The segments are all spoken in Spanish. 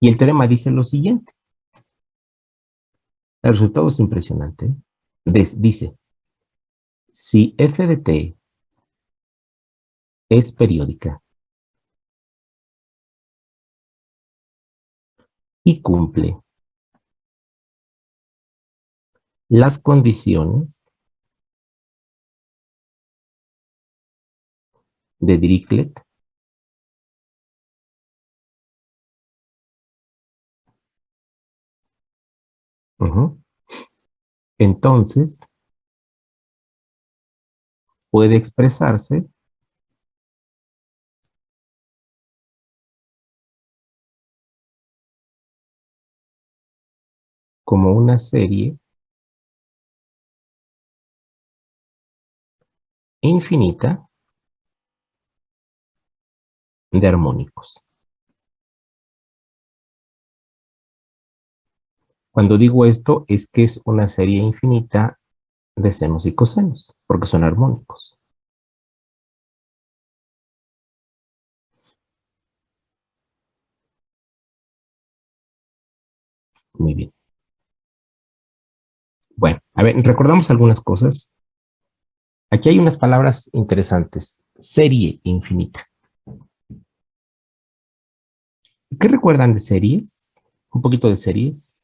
Y el teorema dice lo siguiente. El resultado es impresionante. Dice, si f de t es periódica y cumple las condiciones de Dirichlet, entonces puede expresarse como una serie infinita de armónicos. Cuando digo esto es que es una serie infinita de senos y cosenos, porque son armónicos. Muy bien. Bueno, a ver, recordamos algunas cosas. Aquí hay unas palabras interesantes. Serie infinita. ¿Qué recuerdan de series? Un poquito de series.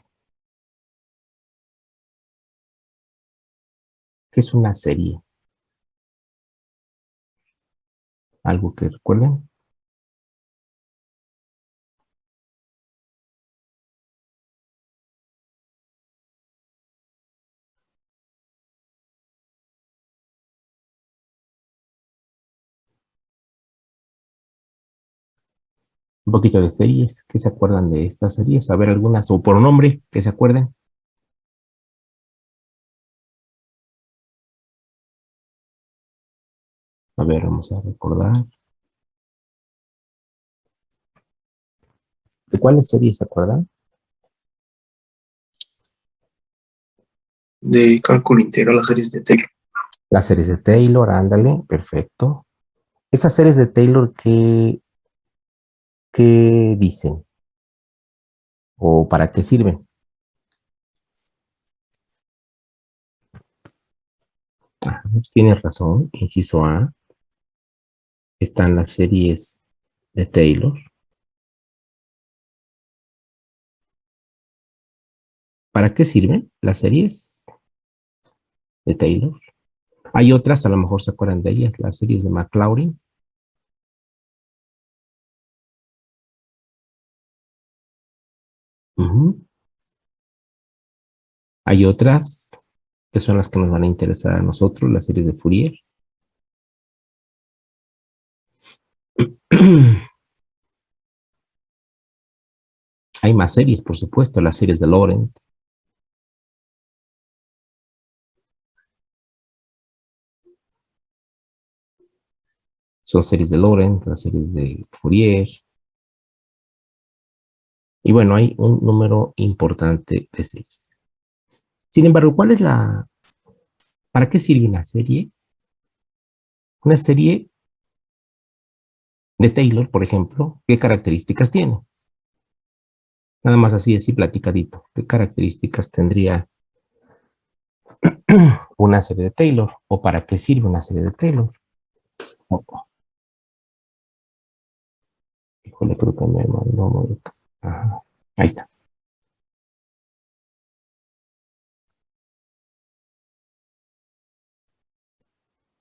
¿Qué es una serie? ¿Algo que recuerden? Un poquito de series. ¿Qué se acuerdan de estas series? A ver, algunas, o por nombre, que se acuerden. A ver, vamos a recordar. ¿De cuáles series se acuerdan? De cálculo integral, las series de Taylor. Las series de Taylor, ándale, perfecto. Esas series de Taylor, ¿qué dicen? ¿O para qué sirven? Tienes razón, inciso A. Están las series de Taylor. ¿Para qué sirven las series de Taylor? Hay otras, a lo mejor se acuerdan de ellas, las series de Maclaurin. Hay otras que son las que nos van a interesar a nosotros, las series de Fourier. Hay más series, por supuesto, las series de Laurent. Son series de Laurent, las series de Fourier. Y bueno, hay un número importante de series. Sin embargo, ¿para qué sirve una serie? Una serie de Taylor, por ejemplo, ¿qué características tiene? Nada más así platicadito. ¿Qué características tendría una serie de Taylor? ¿O para qué sirve una serie de Taylor? Híjole, creo que me mandó. Ajá. Ahí está.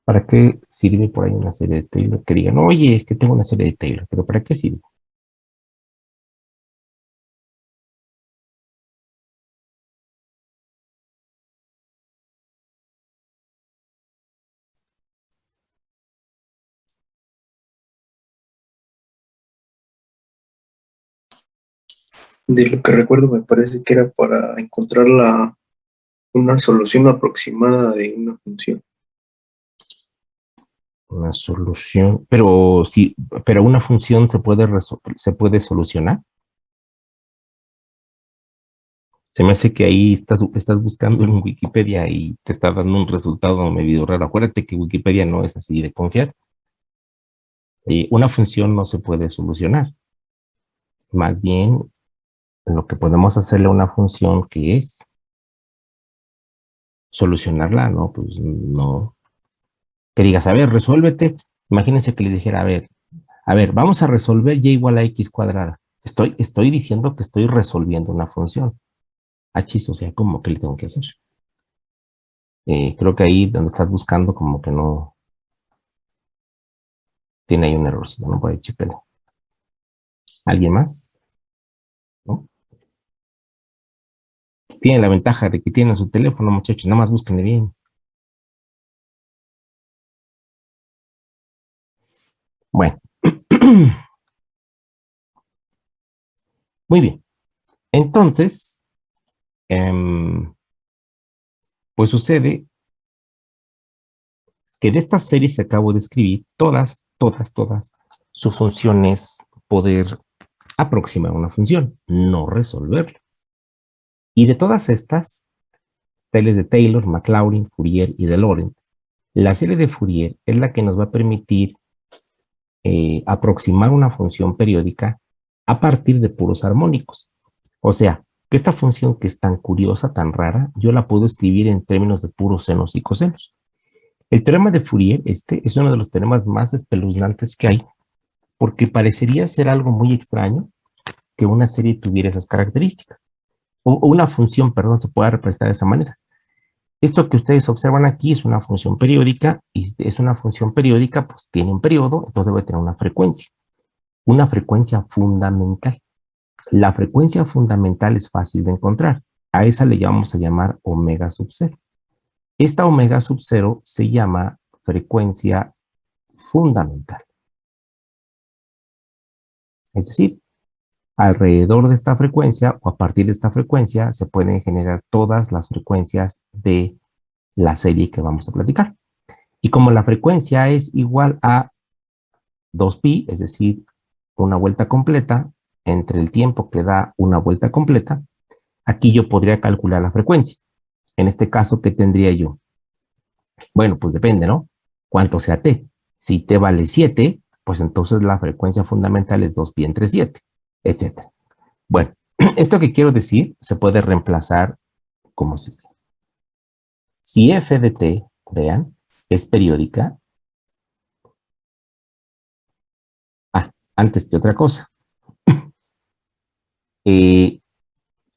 ¿Para qué sirve por ahí una serie de Taylor? Que digan, oye, es que tengo una serie de Taylor, pero ¿para qué sirve? De lo que recuerdo, me parece que era para encontrar una solución aproximada de una función. Una solución, pero sí, pero una función se puede solucionar. Se me hace que ahí estás buscando en Wikipedia y te está dando un resultado medio raro. Acuérdate que Wikipedia no es así de confiar. Una función no se puede solucionar. Más bien, lo que podemos hacerle a una función que es solucionarla, ¿no? Pues no. Que digas, a ver, resuélvete. Imagínense que le dijera, a ver, vamos a resolver y igual a x cuadrada. Estoy diciendo que estoy resolviendo una función. Achis, o sea, ¿cómo que le tengo que hacer? Creo que ahí donde estás buscando como que no tiene ahí un errorcito, ¿no? Por ahí, chípele. ¿Alguien más? ¿No? Tienen la ventaja de que tienen su teléfono, muchachos, nada más búsquenle bien. Bueno, muy bien. Entonces, pues sucede que de estas series que acabo de escribir, todas, su función es poder aproximar una función, no resolverla. Y de todas estas, tales de Taylor, Maclaurin, Fourier y de Laurent, la serie de Fourier es la que nos va a permitir aproximar una función periódica a partir de puros armónicos. O sea, que esta función que es tan curiosa, tan rara, yo la puedo escribir en términos de puros senos y cosenos. El teorema de Fourier, este, es uno de los teoremas más espeluznantes que hay, porque parecería ser algo muy extraño que una serie tuviera esas características. O una función, perdón, se pueda representar de esa manera. Esto que ustedes observan aquí es una función periódica, y es una función periódica, pues tiene un periodo, entonces debe tener una frecuencia fundamental. La frecuencia fundamental es fácil de encontrar. A esa le vamos a llamar omega sub cero. Esta omega sub cero se llama frecuencia fundamental. Es decir, alrededor de esta frecuencia o a partir de esta frecuencia se pueden generar todas las frecuencias de la serie que vamos a platicar. Y como la frecuencia es igual a 2pi, es decir, una vuelta completa, entre el tiempo que da una vuelta completa, aquí yo podría calcular la frecuencia. En este caso, ¿qué tendría yo? Bueno, pues depende, ¿no? ¿Cuánto sea t? Si t vale 7, pues entonces la frecuencia fundamental es 2pi entre 7, etcétera. Bueno, esto que quiero decir se puede reemplazar como sigue. Si f de t, vean, es periódica. Antes que otra cosa. ¿Qué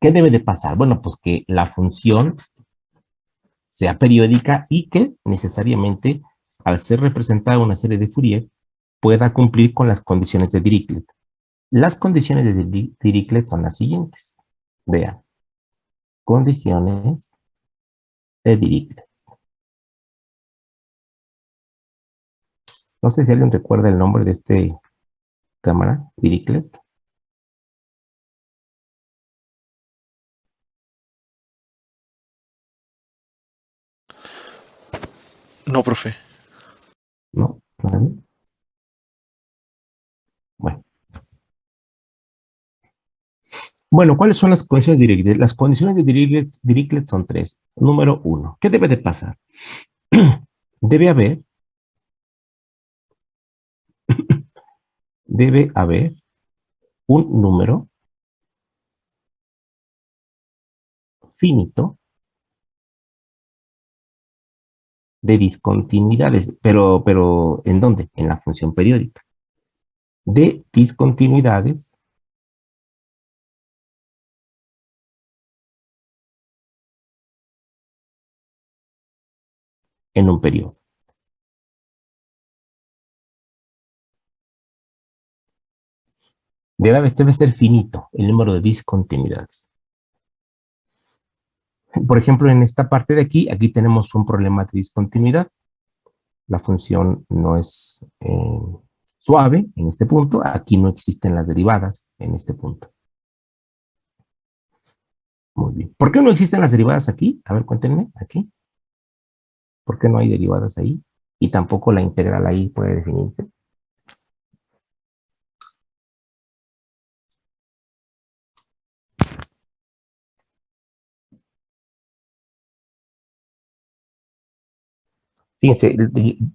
debe de pasar? Bueno, pues que la función sea periódica y que necesariamente, al ser representada una serie de Fourier, pueda cumplir con las condiciones de Dirichlet. Las condiciones de Dirichlet son las siguientes. Vean, condiciones de Dirichlet. No sé si alguien recuerda el nombre de este cámara, Dirichlet. No, profe. ¿No? ¿Nadie? Bueno. Bueno, ¿cuáles son las condiciones de Dirichlet? Las condiciones de Dirichlet son tres. Número uno, ¿qué debe de pasar? Debe haber un número finito de discontinuidades, pero ¿en dónde? En la función periódica. De discontinuidades en un periodo. Debe ser finito el número de discontinuidades. Por ejemplo, en esta parte de aquí tenemos un problema de discontinuidad. La función no es suave en este punto. Aquí no existen las derivadas en este punto. Muy bien. ¿Por qué no existen las derivadas aquí? A ver, cuéntenme, aquí. ¿Por qué no hay derivadas ahí? Y tampoco la integral ahí puede definirse. Fíjense,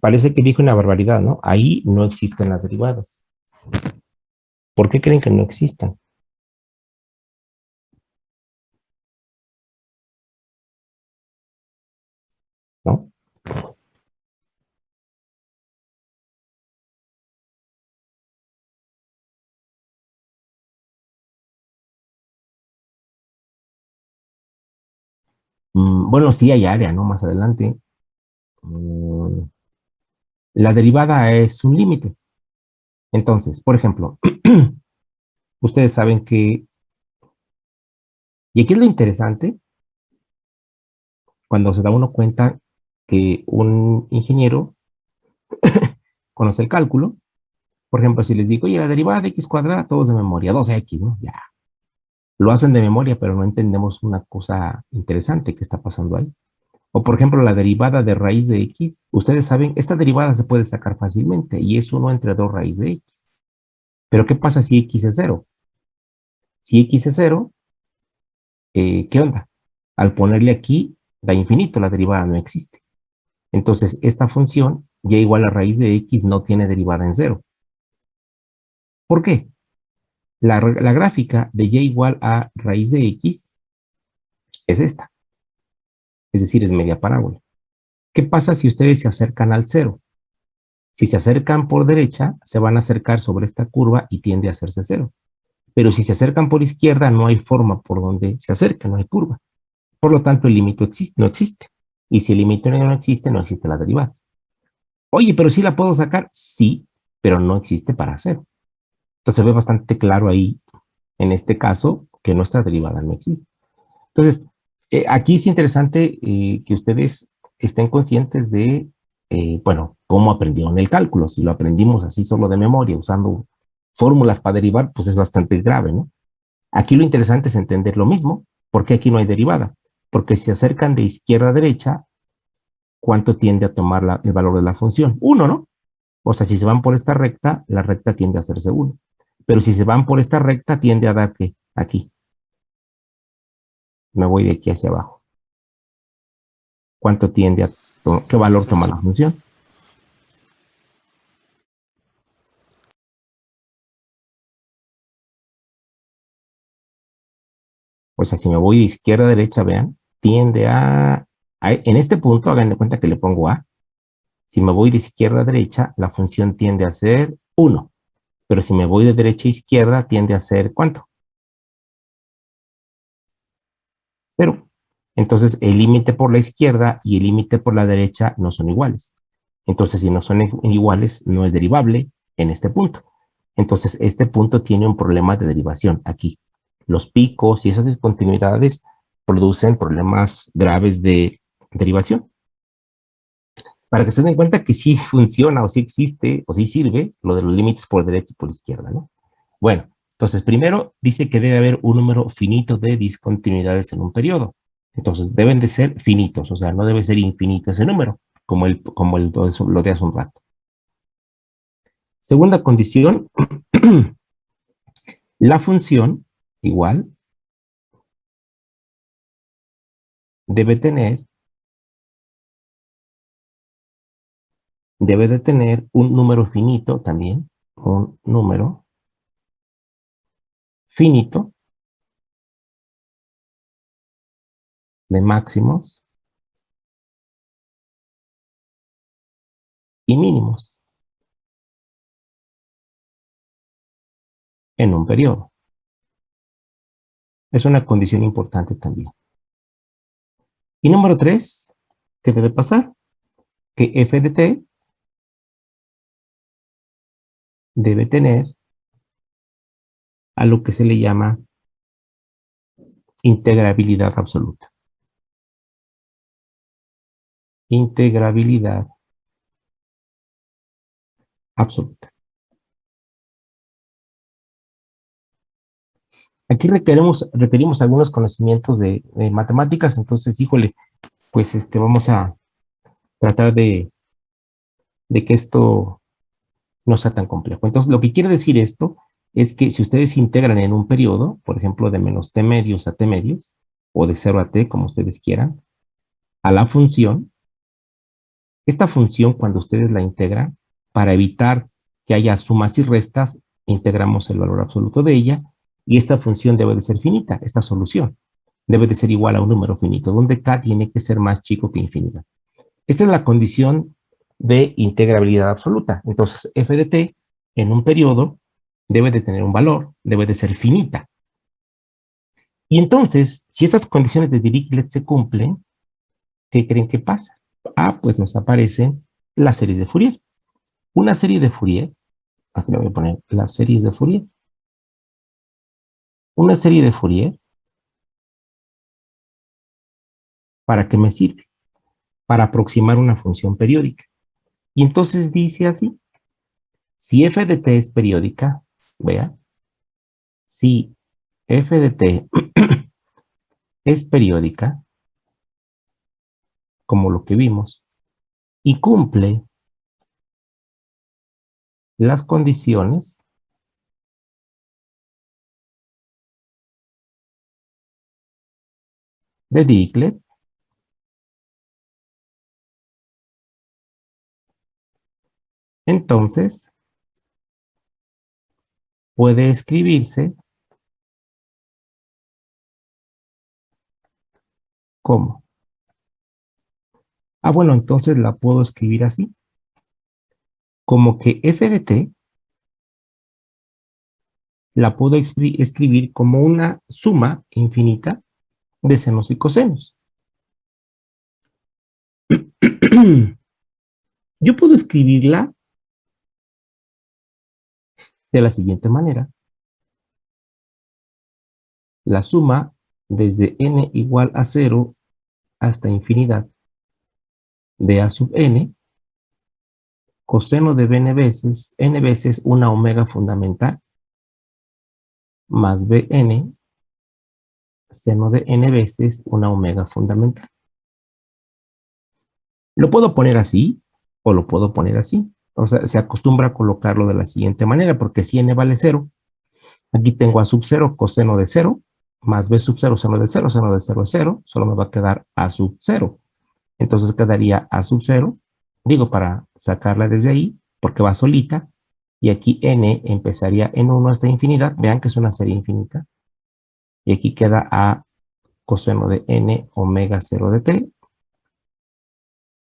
parece que dijo una barbaridad, ¿no? Ahí no existen las derivadas. ¿Por qué creen que no existan? Bueno, sí hay área, ¿no? Más adelante. Mm, la derivada es un límite. Entonces, por ejemplo, ustedes saben que, y aquí es lo interesante, cuando se da uno cuenta que un ingeniero conoce el cálculo. Por ejemplo, si les digo, oye, la derivada de x cuadrada, todos de memoria, 2x, ¿no? Ya, lo hacen de memoria, pero no entendemos una cosa interesante que está pasando ahí. O por ejemplo, la derivada de raíz de x, ustedes saben, esta derivada se puede sacar fácilmente y es 1 entre 2 raíz de x. Pero ¿qué pasa si x es 0? Si x es 0, ¿qué onda? Al ponerle aquí, da infinito, la derivada no existe. Entonces, esta función, y igual a raíz de x, no tiene derivada en 0. ¿Por qué? La gráfica de y igual a raíz de x es esta, es decir, es media parábola. ¿Qué pasa si ustedes se acercan al 0? Si se acercan por derecha, se van a acercar sobre esta curva y tiende a hacerse 0. Pero si se acercan por izquierda, no hay forma por donde se acerca, no hay curva. Por lo tanto, el límite no existe. Y si el límite no existe, no existe la derivada. Oye, pero sí la puedo sacar, sí, pero no existe para 0. Entonces se ve bastante claro ahí, en este caso, que nuestra derivada no existe. Entonces, aquí es interesante que ustedes estén conscientes de, bueno, cómo aprendieron el cálculo. Si lo aprendimos así solo de memoria, usando fórmulas para derivar, pues es bastante grave, ¿no? Aquí lo interesante es entender lo mismo. ¿Por qué aquí no hay derivada? Porque si se acercan de izquierda a derecha, ¿cuánto tiende a tomar el valor de la función? 1, ¿no? O sea, si se van por esta recta, la recta tiende a hacerse 1. Pero si se van por esta recta, tiende a dar, ¿qué? Aquí. Me voy de aquí hacia abajo. ¿Cuánto tiende a qué valor toma la función? O sea, si me voy de izquierda a derecha, vean, tiende en este punto, hagan de cuenta que le pongo A. Si me voy de izquierda a derecha, la función tiende a ser 1. Pero si me voy de derecha a izquierda, tiende a ser ¿cuánto? 0. Entonces, el límite por la izquierda y el límite por la derecha no son iguales. Entonces, si no son iguales, no es derivable en este punto. Entonces, este punto tiene un problema de derivación aquí. Los picos y esas discontinuidades producen problemas graves de derivación. Para que se den cuenta que sí funciona o sí existe o sí sirve lo de los límites por derecha y por izquierda, ¿no? Bueno, entonces primero dice que debe haber un número finito de discontinuidades en un periodo. Entonces deben de ser finitos, o sea, no debe ser infinito ese número, como lo de hace un rato. Segunda condición, la función igual debe de tener un número finito también, un número finito de máximos y mínimos en un periodo. Es una condición importante también. Y número 3, ¿qué debe pasar? Que f de t debe tener a lo que se le llama integrabilidad absoluta. Integrabilidad absoluta. Aquí requerimos algunos conocimientos de matemáticas, entonces, híjole, pues vamos a tratar de que esto no sea tan complejo. Entonces, lo que quiere decir esto es que si ustedes integran en un periodo, por ejemplo, de menos t medios a t medios, o de 0 a t, como ustedes quieran, a la función, esta función, cuando ustedes la integran, para evitar que haya sumas y restas, integramos el valor absoluto de ella, y esta función debe de ser finita, esta solución debe de ser igual a un número finito, donde k tiene que ser más chico que infinidad. Esta es la condición de integrabilidad absoluta. Entonces, f de t en un periodo debe de tener un valor, debe de ser finita. Y entonces, si esas condiciones de Dirichlet se cumplen, ¿qué creen que pasa? Ah, pues nos aparecen las series de Fourier. Una serie de Fourier, aquí le voy a poner las series de Fourier. Una serie de Fourier, ¿para qué me sirve? Para aproximar una función periódica. Y entonces dice así, si f de t es periódica, vea, si f de t es periódica, como lo que vimos, y cumple las condiciones de Dirichlet, entonces puede escribirse como. Ah, bueno, entonces la puedo escribir así, como que f de t la puedo escribir como una suma infinita de senos y cosenos. Yo puedo escribirla de la siguiente manera. La suma desde n igual a 0 hasta infinidad de a sub n, coseno de n veces una omega fundamental, más bn, seno de n veces una omega fundamental. Lo puedo poner así o lo puedo poner así. O sea, se acostumbra a colocarlo de la siguiente manera, porque si n vale 0, aquí tengo a sub 0 coseno de 0, más b sub 0 seno de 0, seno de 0 es 0, solo me va a quedar a sub 0. Entonces quedaría a sub 0, digo para sacarla desde ahí, porque va solita, y aquí n empezaría en 1 hasta infinidad, vean que es una serie infinita, y aquí queda a coseno de n omega 0 de t,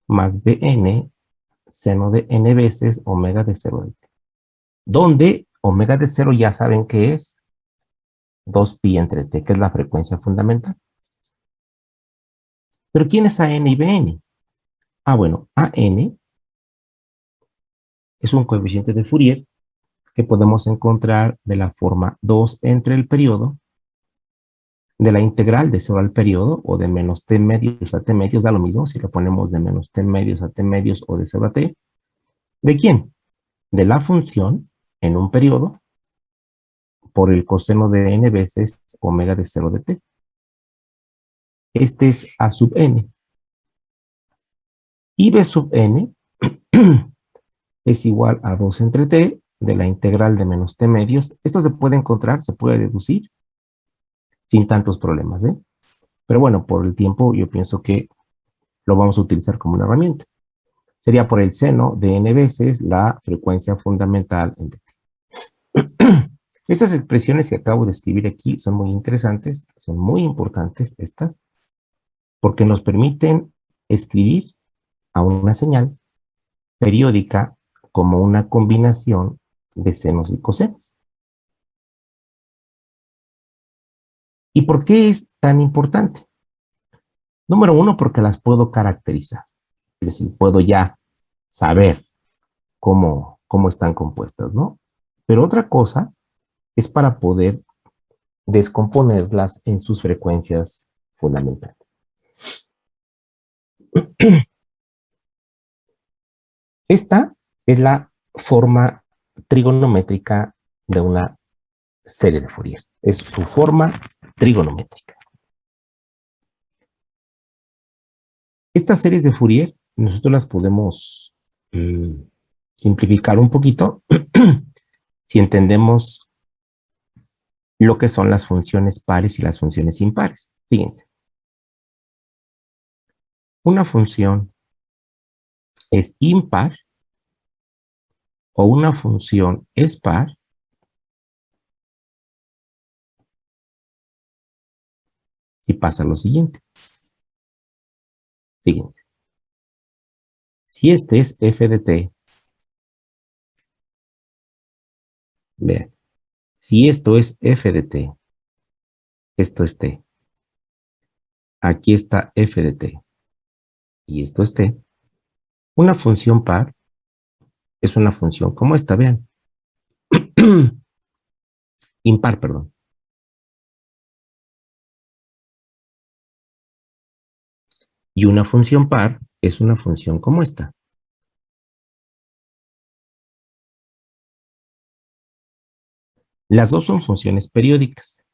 más bn seno de n veces omega de 0 de t, donde omega de 0 ya saben que es 2pi entre t, que es la frecuencia fundamental. Pero ¿quién es AN y BN? Ah, bueno, AN es un coeficiente de Fourier que podemos encontrar de la forma 2 entre el periodo de la integral de 0 al periodo o de menos t medios a t medios, da lo mismo si lo ponemos de menos t medios a t medios o de 0 a t. ¿De quién? De la función en un periodo por el coseno de n veces omega de 0 de t. Este es a sub n. Y b sub n es igual a 2 entre t de la integral de menos t medios. Esto se puede encontrar, se puede deducir sin tantos problemas, ¿eh? Pero bueno, por el tiempo yo pienso que lo vamos a utilizar como una herramienta. Sería por el seno de n veces la frecuencia fundamental en t. Estas expresiones que acabo de escribir aquí son muy interesantes, son muy importantes estas, porque nos permiten escribir a una señal periódica como una combinación de senos y cosenos. ¿Y por qué es tan importante? Número uno, porque las puedo caracterizar. Es decir, puedo ya saber cómo están compuestas, ¿no? Pero otra cosa es para poder descomponerlas en sus frecuencias fundamentales. Esta es la forma trigonométrica de una serie de Fourier. Es su forma trigonométrica. Estas series de Fourier nosotros las podemos simplificar un poquito si entendemos lo que son las funciones pares y las funciones impares. Fíjense. Una función es impar o una función es par si pasa lo siguiente. Fíjense. Si este es f de t, vean, si esto es f de t, esto es t, aquí está f de t, y esto es t, una función par es una función como esta, vean. Impar, perdón. Y una función par es una función como esta. Las dos son funciones periódicas,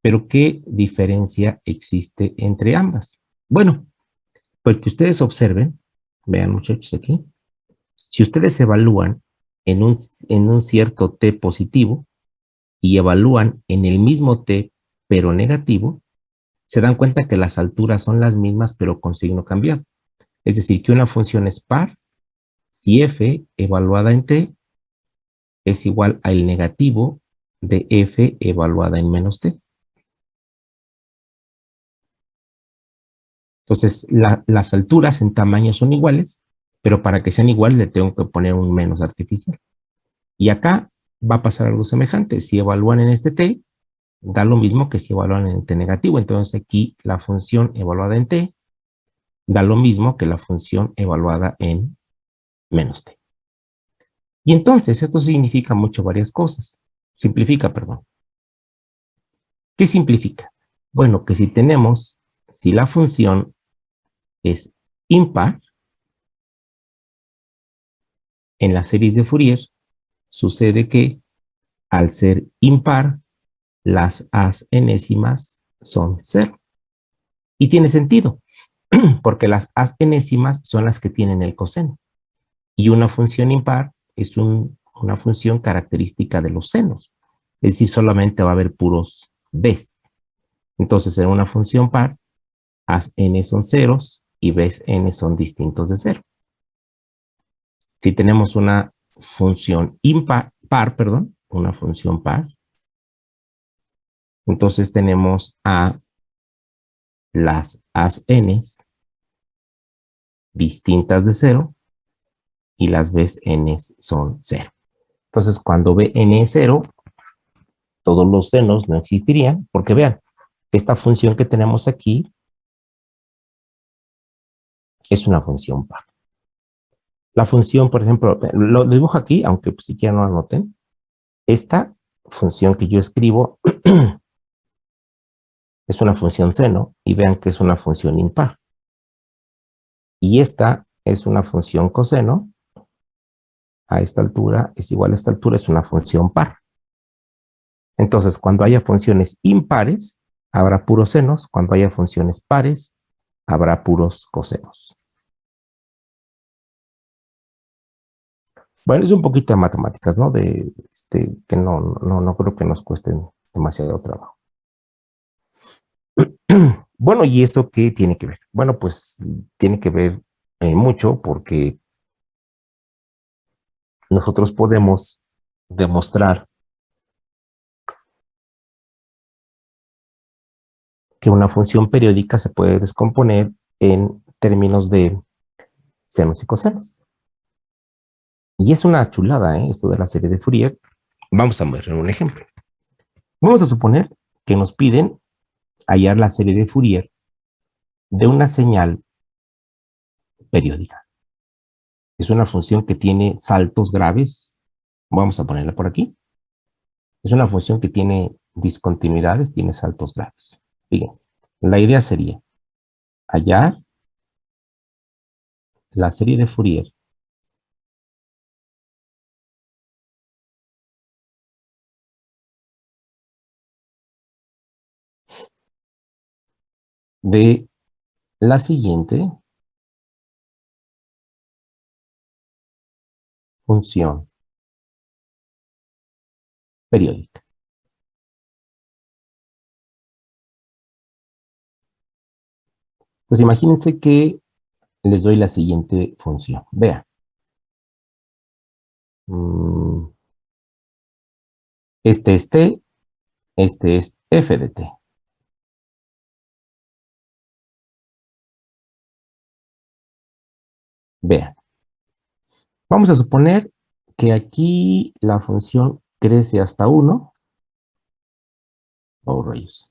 pero ¿qué diferencia existe entre ambas? Bueno, pues que ustedes observen, vean muchachos aquí, si ustedes evalúan en un cierto t positivo y evalúan en el mismo t pero negativo, se dan cuenta que las alturas son las mismas pero con signo cambiado. Es decir, que una función es par si f evaluada en t es igual al negativo de f evaluada en menos t. Entonces, las alturas en tamaño son iguales, pero para que sean iguales le tengo que poner un menos artificial. Y acá va a pasar algo semejante. Si evalúan en este t, da lo mismo que si evalúan en t negativo. Entonces aquí la función evaluada en t da lo mismo que la función evaluada en menos t. Y entonces esto significa mucho varias cosas. Simplifica, perdón. ¿Qué simplifica? Bueno, que si la función es impar, en las series de Fourier sucede que al ser impar, las as enésimas son cero. Y tiene sentido, porque las as enésimas son las que tienen el coseno. Y una función impar es una función característica de los senos. Es decir, solamente va a haber puros b's. Entonces, en una función par, as n son ceros y b's n son distintos de cero. Si tenemos una función perdón, una función par, entonces tenemos a las as n's distintas de cero y las b's n's son cero. Entonces, cuando bn es cero, todos los senos no existirían, porque vean, esta función que tenemos aquí es una función par. La función, por ejemplo, lo dibujo aquí, aunque pues, siquiera no anoten, esta función que yo escribo es una función seno, y vean que es una función impar. Y esta es una función coseno, a esta altura es igual a esta altura, es una función par. Entonces, cuando haya funciones impares, habrá puros senos, cuando haya funciones pares, habrá puros cosenos. Bueno, es un poquito de matemáticas, ¿no? Que no creo que nos cuesten demasiado trabajo. Bueno, ¿y eso qué tiene que ver? Bueno, pues tiene que ver mucho porque nosotros podemos demostrar que una función periódica se puede descomponer en términos de senos y cosenos. Y es una chulada, ¿eh? Esto de la serie de Fourier. Vamos a ver un ejemplo. Vamos a suponer que nos piden hallar la serie de Fourier de una señal periódica. Es una función que tiene saltos graves. Vamos a ponerla por aquí. Es una función que tiene discontinuidades, tiene saltos graves. Fíjense, la idea sería hallar la serie de Fourier de la siguiente función periódica. Pues imagínense que les doy la siguiente función. Vean. Este es t, este es f de t. Vean. Vamos a suponer que aquí la función crece hasta 1. Oh, rayos.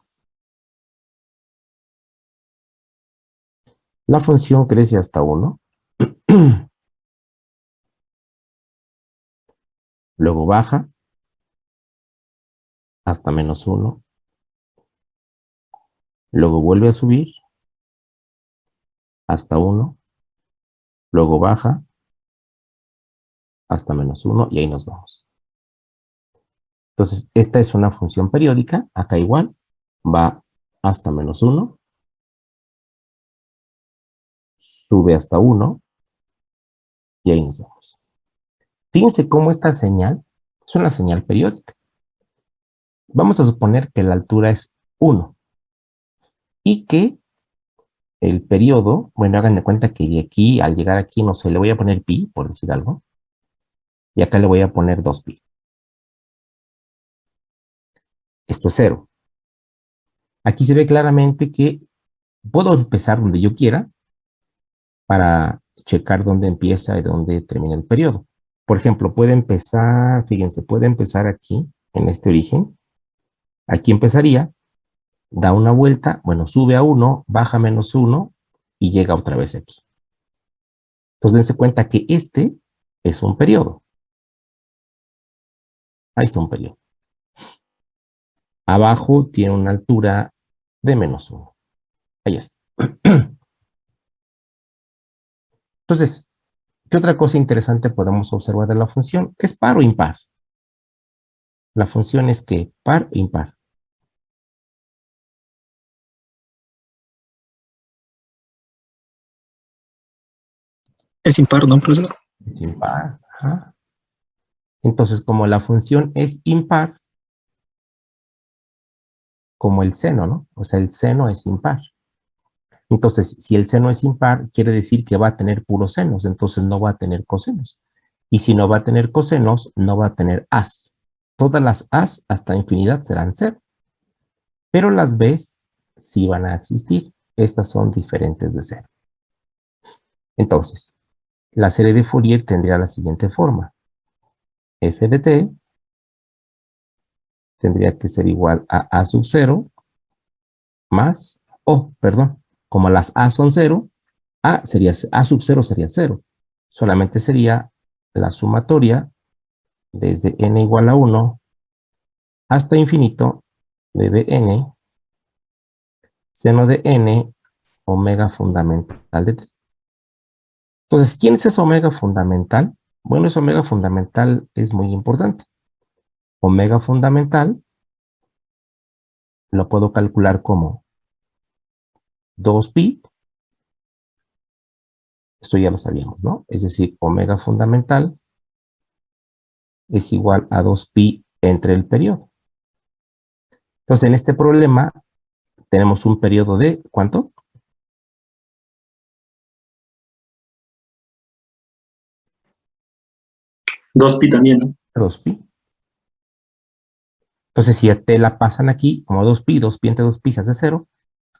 La función crece hasta 1. Luego baja hasta menos 1. Luego vuelve a subir hasta 1. Luego baja hasta menos 1 y ahí nos vamos. Entonces, esta es una función periódica. Acá igual va hasta menos 1. Sube hasta 1 y ahí nos vamos. Fíjense cómo esta señal es una señal periódica. Vamos a suponer que la altura es 1 y que el periodo, bueno, hagan de cuenta que de aquí, al llegar aquí, no sé, le voy a poner pi, por decir algo, y acá le voy a poner 2pi. Esto es 0. Aquí se ve claramente que puedo empezar donde yo quiera para checar dónde empieza y dónde termina el periodo. Por ejemplo, puede empezar, fíjense, puede empezar aquí, en este origen. Aquí empezaría, da una vuelta, bueno, sube a 1, baja menos 1 y llega otra vez aquí. Entonces, dense cuenta que este es un periodo. Ahí está un periodo. Abajo tiene una altura de menos 1. Ahí es. Entonces, ¿qué otra cosa interesante podemos observar de la función? ¿Es par o impar? La función es que par o impar. Es impar, ¿no, profesor? Es impar. Ajá. Entonces, como la función es impar, como el seno, ¿no? O sea, el seno es impar. Entonces, si el seno es impar, quiere decir que va a tener puros senos, entonces no va a tener cosenos. Y si no va a tener cosenos, no va a tener as. Todas las as hasta infinidad serán 0. Pero las b's sí van a existir. Estas son diferentes de 0. Entonces, la serie de Fourier tendría la siguiente forma. F de t tendría que ser igual a sub 0 más, perdón, como las a son 0, a sub 0 sería 0. Solamente sería la sumatoria desde n igual a 1 hasta infinito de dn seno de n omega fundamental de t. Entonces, ¿quién es ese omega fundamental? Bueno, ese omega fundamental es muy importante. Omega fundamental lo puedo calcular como 2pi. Esto ya lo sabíamos, ¿no? Es decir, omega fundamental es igual a 2pi entre el periodo. Entonces, en este problema tenemos un periodo de, ¿cuánto? 2pi también, ¿no? 2pi. Entonces, si a t la pasan aquí como 2pi, 2pi entre 2pi se hace 0,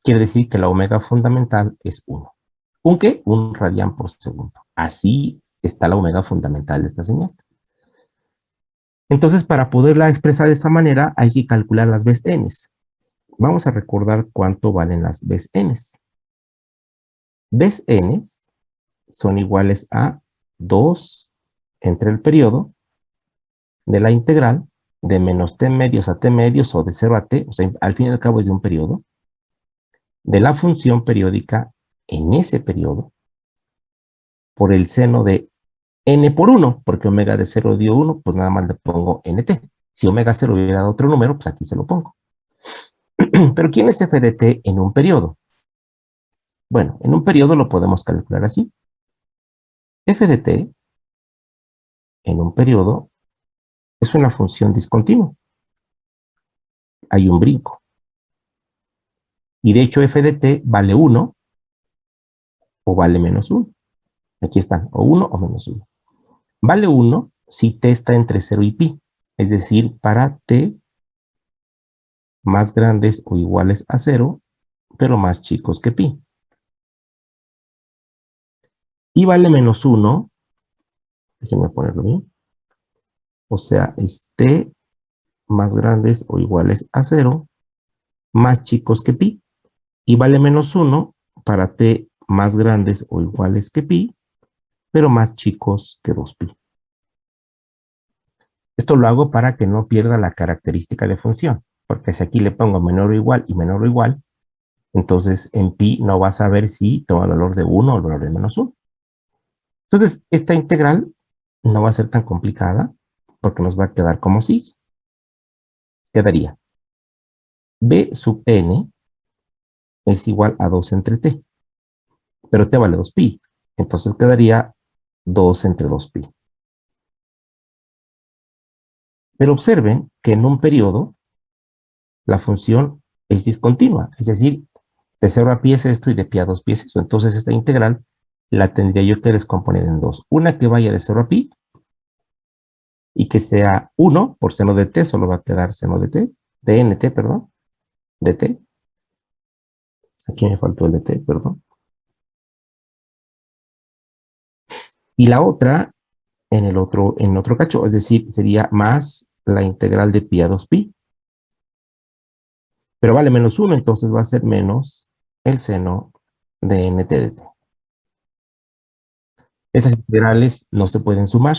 quiere decir que la omega fundamental es 1. ¿Un qué? Un radián por segundo. Así está la omega fundamental de esta señal. Entonces, para poderla expresar de esta manera, hay que calcular las veces n. Vamos a recordar cuánto valen las veces n. Veces n son iguales a 2 entre el periodo de la integral de menos t medios a t medios o de 0 a t, o sea, al fin y al cabo es de un periodo, de la función periódica en ese periodo por el seno de n por 1, porque omega de 0 dio 1, pues nada más le pongo nt. Si omega 0 hubiera dado otro número, pues aquí se lo pongo. Pero ¿quién es f de t en un periodo? Bueno, en un periodo lo podemos calcular así. F de t en un periodo es una función discontinua. Hay un brinco. Y de hecho f de t vale 1 o vale menos 1. Aquí están, o 1 o menos 1. Vale 1 si t está entre 0 y pi. Es decir, para t más grandes o iguales a 0, pero más chicos que pi. Y vale menos 1, déjenme ponerlo bien. O sea, es t más grandes o iguales a 0, más chicos que pi. Y vale menos 1 para t más grandes o iguales que pi, pero más chicos que 2pi. Esto lo hago para que no pierda la característica de función, porque si aquí le pongo menor o igual y menor o igual, entonces en pi no vas a ver si toma el valor de 1 o el valor de menos 1. Entonces, esta integral no va a ser tan complicada, porque nos va a quedar como sigue. Quedaría b sub n es igual a 2 entre t, pero t vale 2pi, entonces quedaría 2 entre 2pi. Pero observen que en un periodo la función es discontinua, es decir, de 0 a pi es esto y de pi a 2pi es eso. Entonces esta integral la tendría yo que descomponer en dos. Una que vaya de 0 a pi y que sea 1 por seno de t, solo va a quedar seno de t, de nt, perdón, de t. Aquí me faltó el de t, perdón. Y la otra en otro cacho, es decir, sería más la integral de pi a 2pi. Pero vale menos 1, entonces va a ser menos el seno de nt de t. Estas integrales no se pueden sumar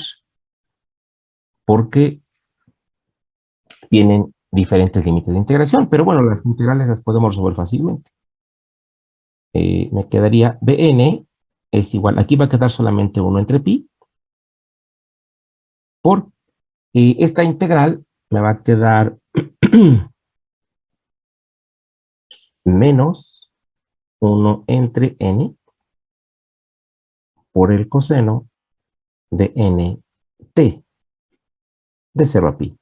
porque tienen diferentes límites de integración, pero bueno, las integrales las podemos resolver fácilmente. Me quedaría Bn es igual, aquí va a quedar solamente 1 entre pi, por esta integral me va a quedar menos 1 entre n por el coseno de nt de 0 a pi.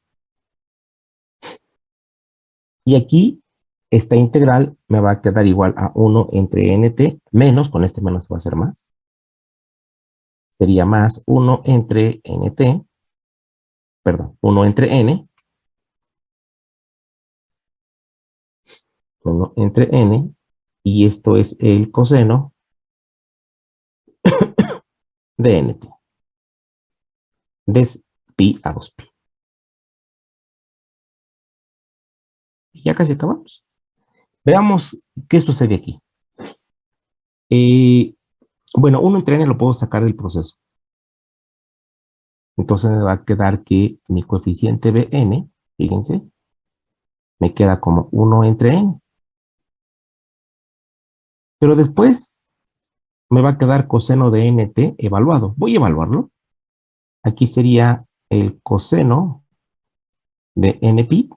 Y aquí, esta integral me va a quedar igual a 1 entre nt menos, con este menos va a ser más. Sería más 1 entre nt, perdón, 1 entre n, 1 entre n, y esto es el coseno de nt, de pi a 2pi. Y ya casi acabamos. Veamos qué sucede aquí. Bueno, 1 entre n lo puedo sacar del proceso. Entonces me va a quedar que mi coeficiente Bn, fíjense, me queda como 1 entre n. Pero después me va a quedar coseno de nt evaluado. Voy a evaluarlo. Aquí sería el coseno de npi.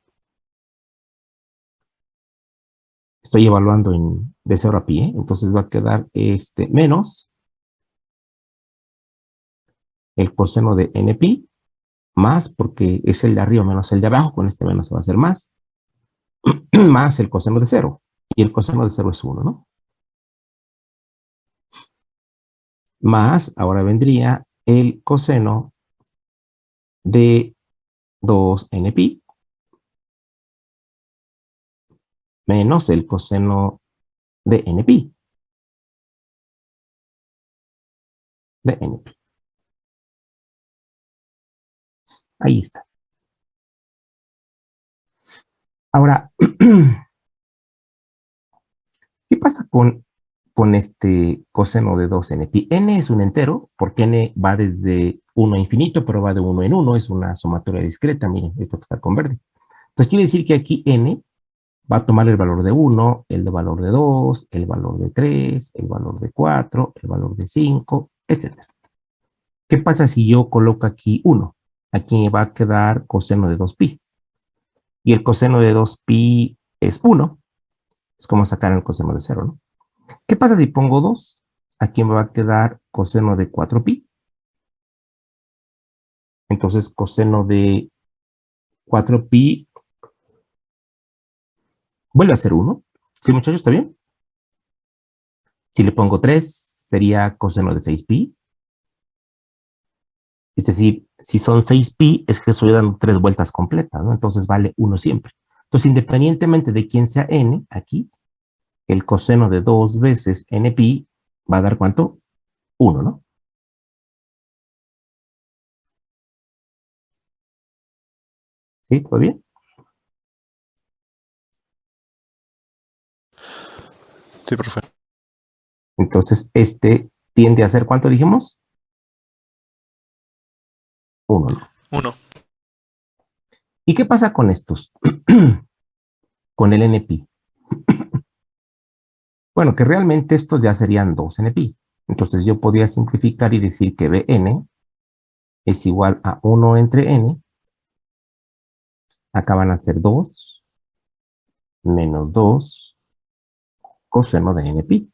Estoy evaluando de 0 a pi, ¿eh? Entonces va a quedar menos el coseno de npi, más, porque es el de arriba menos el de abajo, con este menos va a ser más, más el coseno de 0. Y el coseno de 0 es 1, ¿no? Más, ahora vendría el coseno de 2npi, menos el coseno de npi, de np. Ahí está. Ahora, ¿qué pasa con este coseno de 2npi? N es un entero, porque n va desde 1 a infinito, pero va de 1 en 1, es una sumatoria discreta, miren, esto que está con verde. Entonces quiere decir que aquí n va a tomar el valor de 1, el valor de 2, el valor de 3, el valor de 4, el valor de 5, etc. ¿Qué pasa si yo coloco aquí 1? Aquí me va a quedar coseno de 2pi. Y el coseno de 2pi es 1. Es como sacar el coseno de 0, ¿no? ¿Qué pasa si pongo 2? Aquí me va a quedar coseno de 4pi. Entonces, coseno de 4pi vuelve a ser 1. ¿Sí, muchachos? ¿Está bien? Si le pongo 3, sería coseno de 6pi. Es decir, si son 6pi, es que estoy dando 3 vueltas completas, ¿no? Entonces vale 1 siempre. Entonces, independientemente de quién sea n, aquí, el coseno de 2 veces npi va a dar ¿cuánto? 1, ¿no? ¿Sí? ¿Todo bien? Sí, profe. Entonces, este tiende a ser, ¿cuánto dijimos? 1, ¿no? 1. ¿Y qué pasa con estos? Con el NP. Bueno, que realmente estos ya serían 2 NP. Entonces yo podría simplificar y decir que Bn es igual a 1 entre n. Acá van a ser 2 menos 2 coseno de NP.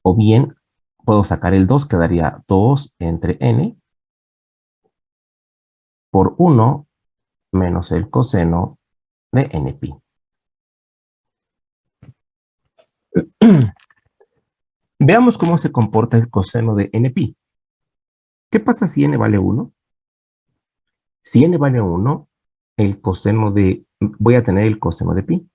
O bien, puedo sacar el 2, quedaría 2 entre n por 1 menos el coseno de NP. Veamos cómo se comporta el coseno de NP. ¿Qué pasa si n vale 1? Si n vale 1, el coseno de... voy a tener el coseno de pi.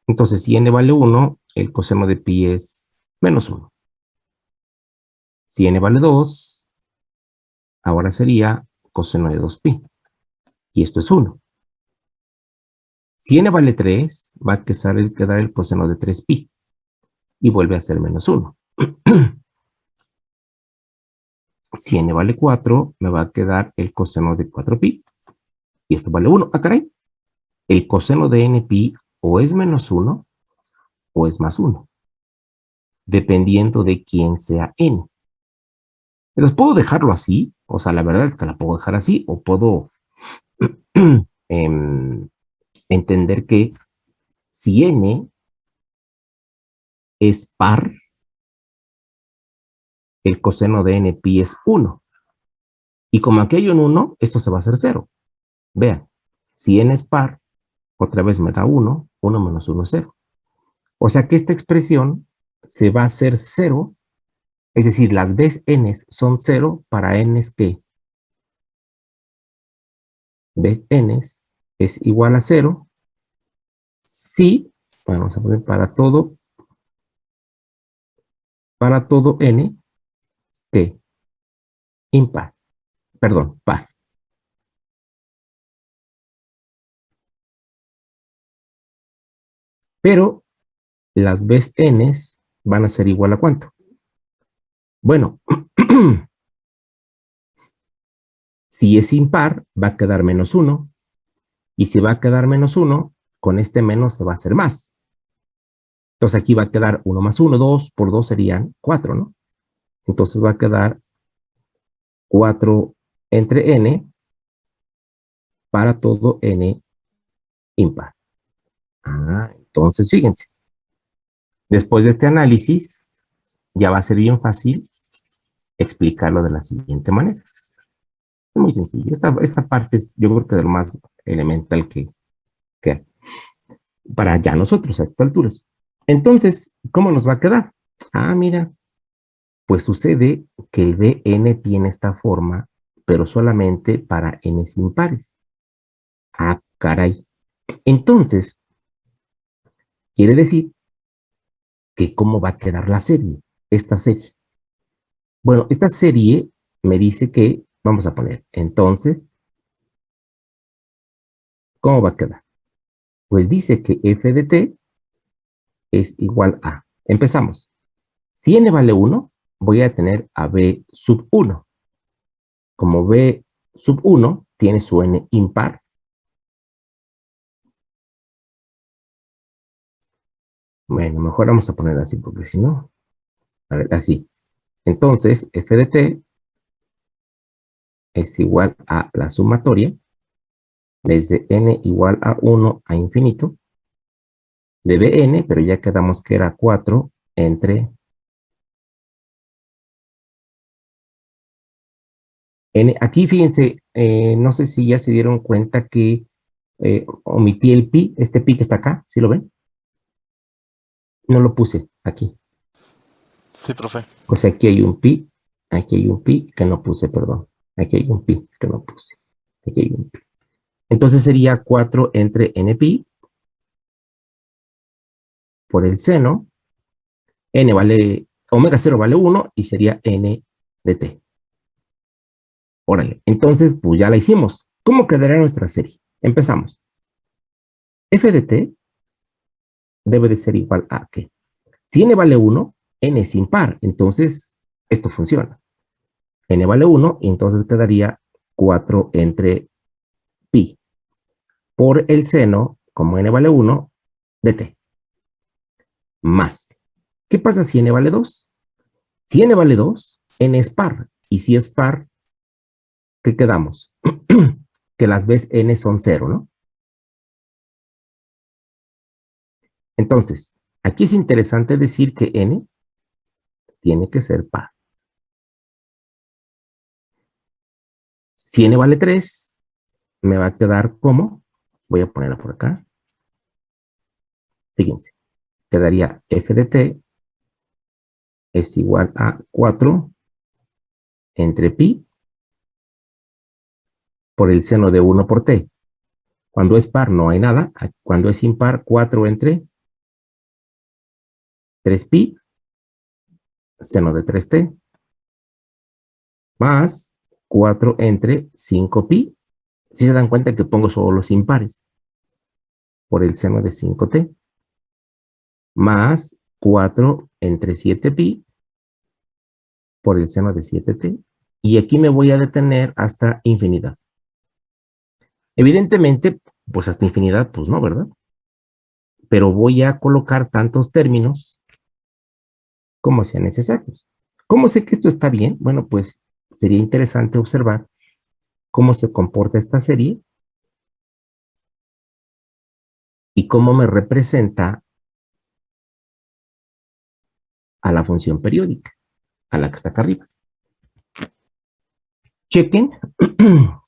Entonces, si n vale 1, el coseno de pi es menos 1. Si n vale 2, ahora sería coseno de 2pi. Y esto es 1. Si n vale 3, va a quedar el coseno de 3pi. Y vuelve a ser menos 1. Si n vale 4, me va a quedar el coseno de 4pi. Y esto vale 1. ¡Ah, caray! El coseno de npi o es menos 1 o es más 1. Dependiendo de quién sea n. Pero puedo dejarlo así. O sea, la verdad es que la puedo dejar así. O puedo entender que si n es par, el coseno de npi es 1. Y como aquí hay un 1, esto se va a hacer 0. Vean, si n es par, otra vez me da 1, 1 menos 1 es 0. O sea que esta expresión se va a hacer 0, es decir, las veces n son 0 para n que n es igual a 0 si, bueno, vamos a poner para todo n que impar, perdón, par. Pero las veces n van a ser igual a ¿cuánto? Bueno, si es impar, va a quedar menos 1. Y si va a quedar menos 1, con este menos se va a hacer más. Entonces aquí va a quedar 1 más 1, 2, por 2 serían 4, ¿no? Entonces va a quedar 4 entre n para todo n impar. Entonces fíjense. Después de este análisis, ya va a ser bien fácil explicarlo de la siguiente manera. Es muy sencillo. Esta parte es, yo creo que de lo más elemental que hay para ya nosotros a estas alturas. Entonces, ¿cómo nos va a quedar? Mira, pues sucede que el Bn tiene esta forma, pero solamente para n's impares. Caray. Entonces, quiere decir que cómo va a quedar la serie, esta serie. Bueno, esta serie me dice que, vamos a poner, entonces, ¿cómo va a quedar? Pues dice que f de t es igual a, empezamos, si n vale 1, voy a tener a b sub 1. Como b sub 1 tiene su n impar, bueno, mejor vamos a poner así, porque si no, a ver, así. Entonces, f de t es igual a la sumatoria desde n igual a 1 a infinito de Bn, pero ya quedamos que era 4 entre n. Aquí fíjense, no sé si ya se dieron cuenta que omití el pi, este pi que está acá, ¿sí lo ven? No lo puse aquí. Sí, profe. O sea, aquí hay un pi que no puse, perdón. Aquí hay un pi que no puse. Aquí hay un pi. Entonces sería 4 entre n pi por el seno. N vale, omega 0 vale 1 y sería n de t. Órale, entonces pues ya la hicimos. ¿Cómo quedará nuestra serie? Empezamos. F de t debe de ser igual a ¿qué? Si n vale 1, n es impar, entonces esto funciona. N vale 1, y entonces quedaría 4 entre pi por el seno, como n vale 1, de t. Más. ¿Qué pasa si n vale 2? Si n vale 2, n es par. Y si es par, ¿qué quedamos? Que las veces n son 0, ¿no? Entonces, aquí es interesante decir que n tiene que ser par. Si n vale 3, me va a quedar como, voy a ponerla por acá. Fíjense, quedaría f de t es igual a 4 entre pi por el seno de 1 por t. Cuando es par no hay nada. Cuando es impar, 4 entre 3pi, seno de 3t, más 4 entre 5pi. Si se dan cuenta que pongo solo los impares, por el seno de 5t, más 4 entre 7pi, por el seno de 7t. Y aquí me voy a detener hasta infinidad. Evidentemente, pues hasta infinidad, pues no, ¿verdad? Pero voy a colocar tantos términos como sean necesarios. ¿Cómo sé que esto está bien? Bueno, pues sería interesante observar cómo se comporta esta serie y cómo me representa a la función periódica, a la que está acá arriba. Chequen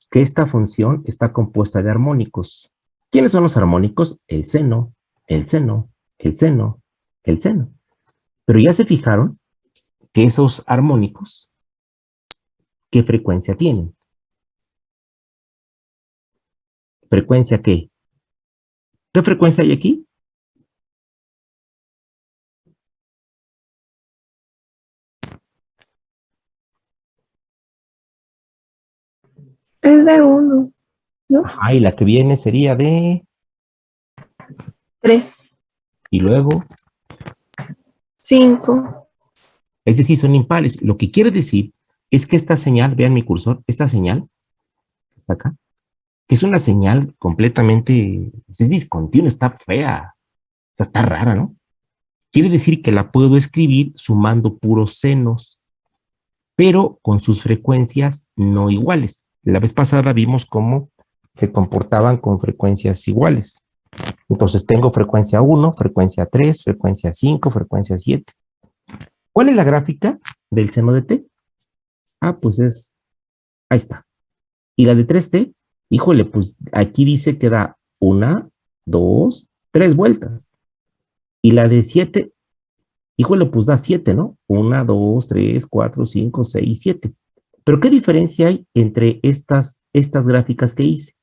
que esta función está compuesta de armónicos. ¿Quiénes son los armónicos? El seno, el seno, el seno, el seno. Pero ya se fijaron que esos armónicos, ¿qué frecuencia tienen? ¿Frecuencia qué? ¿Qué frecuencia hay aquí? Es de 1, ¿no? Ah, y la que viene sería de... 3, Y luego, 5. es decir, son impares. Lo que quiere decir es que esta señal, vean mi cursor, esta señal, que está acá, que es una señal completamente, es discontinua, está fea, o sea, está rara, ¿no? Quiere decir que la puedo escribir sumando puros senos, pero con sus frecuencias no iguales. La vez pasada vimos cómo se comportaban con frecuencias iguales. Entonces tengo frecuencia 1, frecuencia 3, frecuencia 5, frecuencia 7. ¿Cuál es la gráfica del seno de t? Ah, pues es, ahí está. Y la de 3t, híjole, pues aquí dice que da 1, 2, 3 vueltas. Y la de 7, híjole, pues da 7, ¿no? 1, 2, 3, 4, 5, 6, 7. Pero ¿qué diferencia hay entre estas gráficas que hice?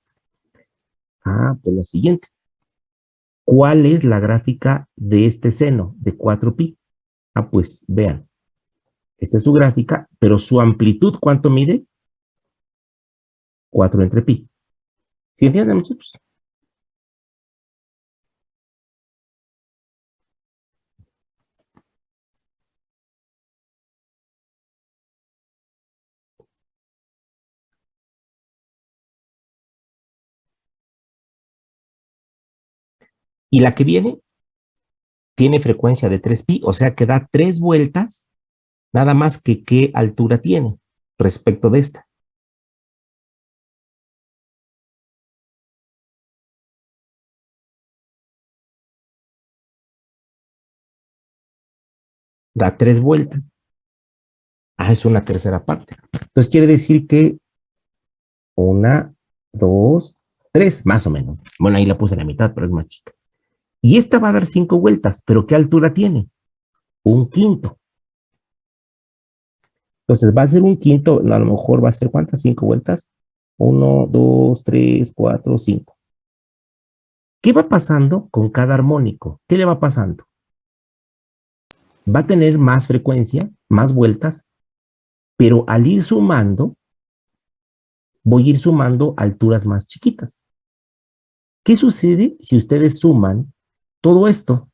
Ah, pues la siguiente. ¿Cuál es la gráfica de este seno de 4pi? Ah, pues vean. Esta es su gráfica, pero su amplitud, ¿cuánto mide? 4 entre pi. ¿Sí entienden, muchachos? Y la que viene tiene frecuencia de 3pi, o sea que da 3 vueltas, nada más que qué altura tiene respecto de esta. Da 3 vueltas. Ah, es una tercera parte. Entonces quiere decir que 1, 2, 3, más o menos. Bueno, ahí la puse a la mitad, pero es más chica. Y esta va a dar 5 vueltas, pero ¿qué altura tiene? Un quinto. Entonces va a ser un quinto, a lo mejor va a ser ¿cuántas? 5 vueltas. 1, 2, 3, 4, 5. ¿Qué va pasando con cada armónico? ¿Qué le va pasando? Va a tener más frecuencia, más vueltas, pero al ir sumando, voy a ir sumando alturas más chiquitas. ¿Qué sucede si ustedes suman todo esto?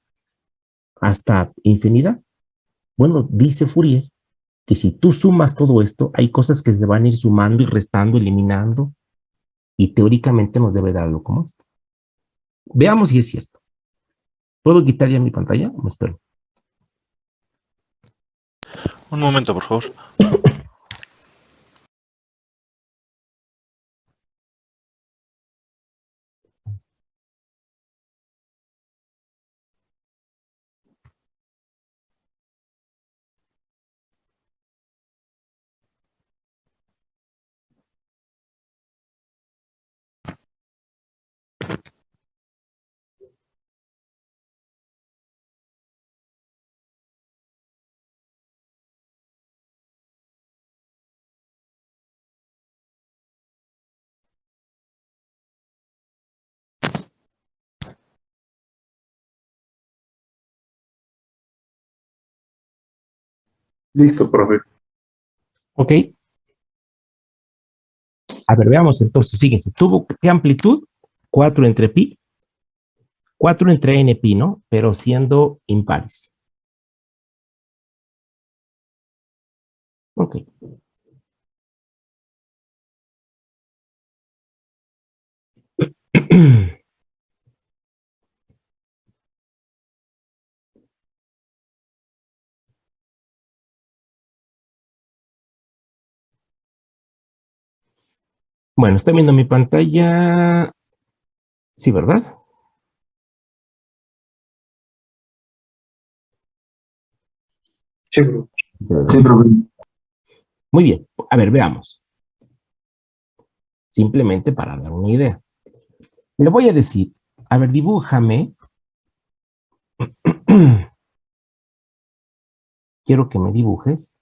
hasta infinidad. Bueno, dice Fourier que si tú sumas todo esto, hay cosas que se van a ir sumando y restando, eliminando, y teóricamente nos debe dar algo como esto. Veamos si es cierto. ¿Puedo quitar ya mi pantalla? Me espero. Un momento, por favor. Listo, profe. Ok. A ver, veamos entonces, fíjense, ¿tuvo qué amplitud? 4 entre pi, 4 entre n pi, ¿no? Pero siendo impares. Ok. Bueno, está viendo mi pantalla. Sí, ¿verdad? Sí, profe. Sí, profe. Muy bien. A ver, veamos. Simplemente para dar una idea. Le voy a decir, a ver, dibújame. Quiero que me dibujes.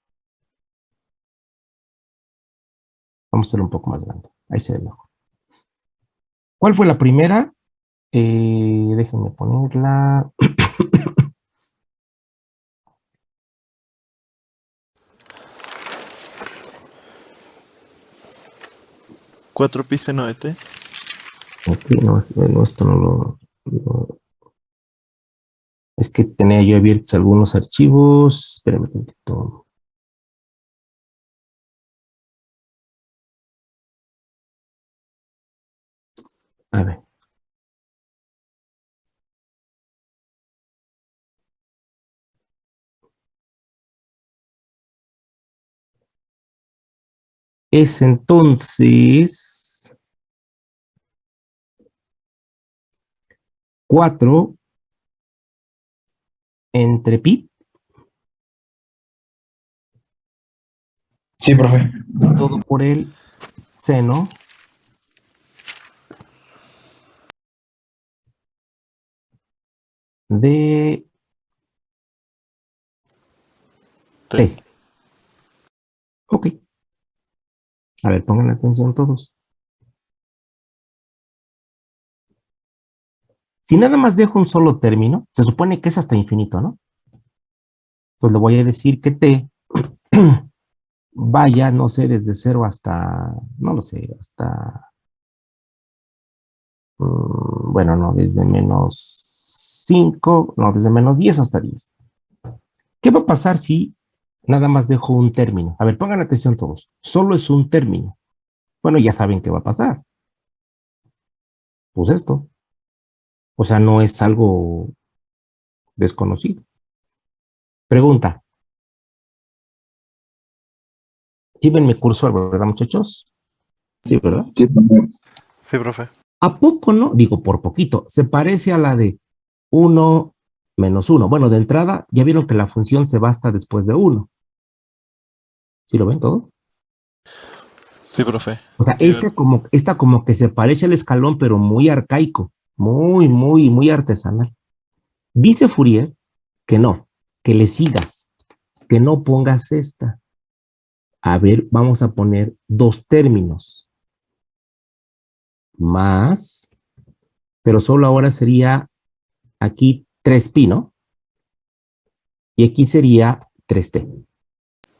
Vamos a hacerlo un poco más grande. Ahí se ve mejor. ¿Cuál fue la primera? Déjenme ponerla. 4pi seno de t. Ok, no, no, esto no lo. Es que tenía yo abiertos algunos archivos. Espérame un tantito. A ver. Es entonces 4 entre pi, Sí, profe. todo por el seno de T. t. Ok. A ver, pongan atención todos. Si nada más dejo un solo término, se supone que es hasta infinito, ¿no? Pues le voy a decir que t vaya, no sé, desde 0 hasta, no lo sé, hasta, bueno, no, desde -5, no, desde -10 hasta 10. ¿Qué va a pasar si nada más dejo un término? A ver, pongan atención todos. Solo es un término. Bueno, ya saben qué va a pasar. Pues esto. O sea, no es algo desconocido. Pregunta. ¿Sí ven mi cursor, verdad, muchachos? Sí, ¿verdad? Sí, profe. Sí, profe. ¿A poco no? Digo, por poquito. Se parece a la de 1 menos 1. Bueno, de entrada, ya vieron que la función se basta después de 1. ¿Sí lo ven todo? Sí, profe. O sea, Tiene- esta como que se parece al escalón, pero muy arcaico. Muy, muy, muy artesanal. Dice Fourier que no, que le sigas, que no pongas esta. A ver, vamos a poner dos términos más, pero solo ahora sería aquí 3pi, ¿no? Y aquí sería 3t.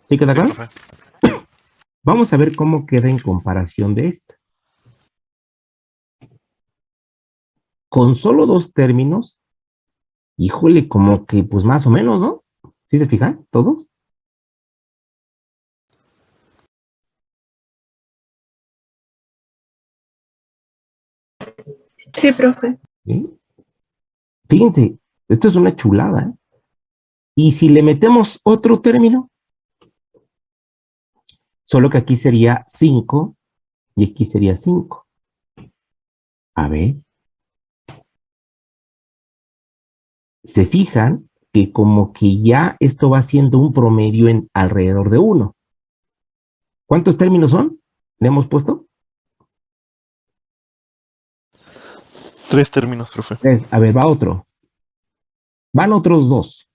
¿Sí queda Sí, claro? profe. Vamos a ver cómo queda en comparación de esta. Con solo dos términos, Híjole, como que pues más o menos, ¿no? ¿Sí se fijan todos? Sí, profe. ¿Sí? Fíjense, esto es una chulada, ¿eh? Y si le metemos otro término, solo que aquí sería 5 y aquí sería 5. A ver, se fijan que como que ya esto va siendo un promedio en alrededor de 1. ¿Cuántos términos son? ¿Le hemos puesto? 3 términos, profe. A ver, va otro. Van otros 2.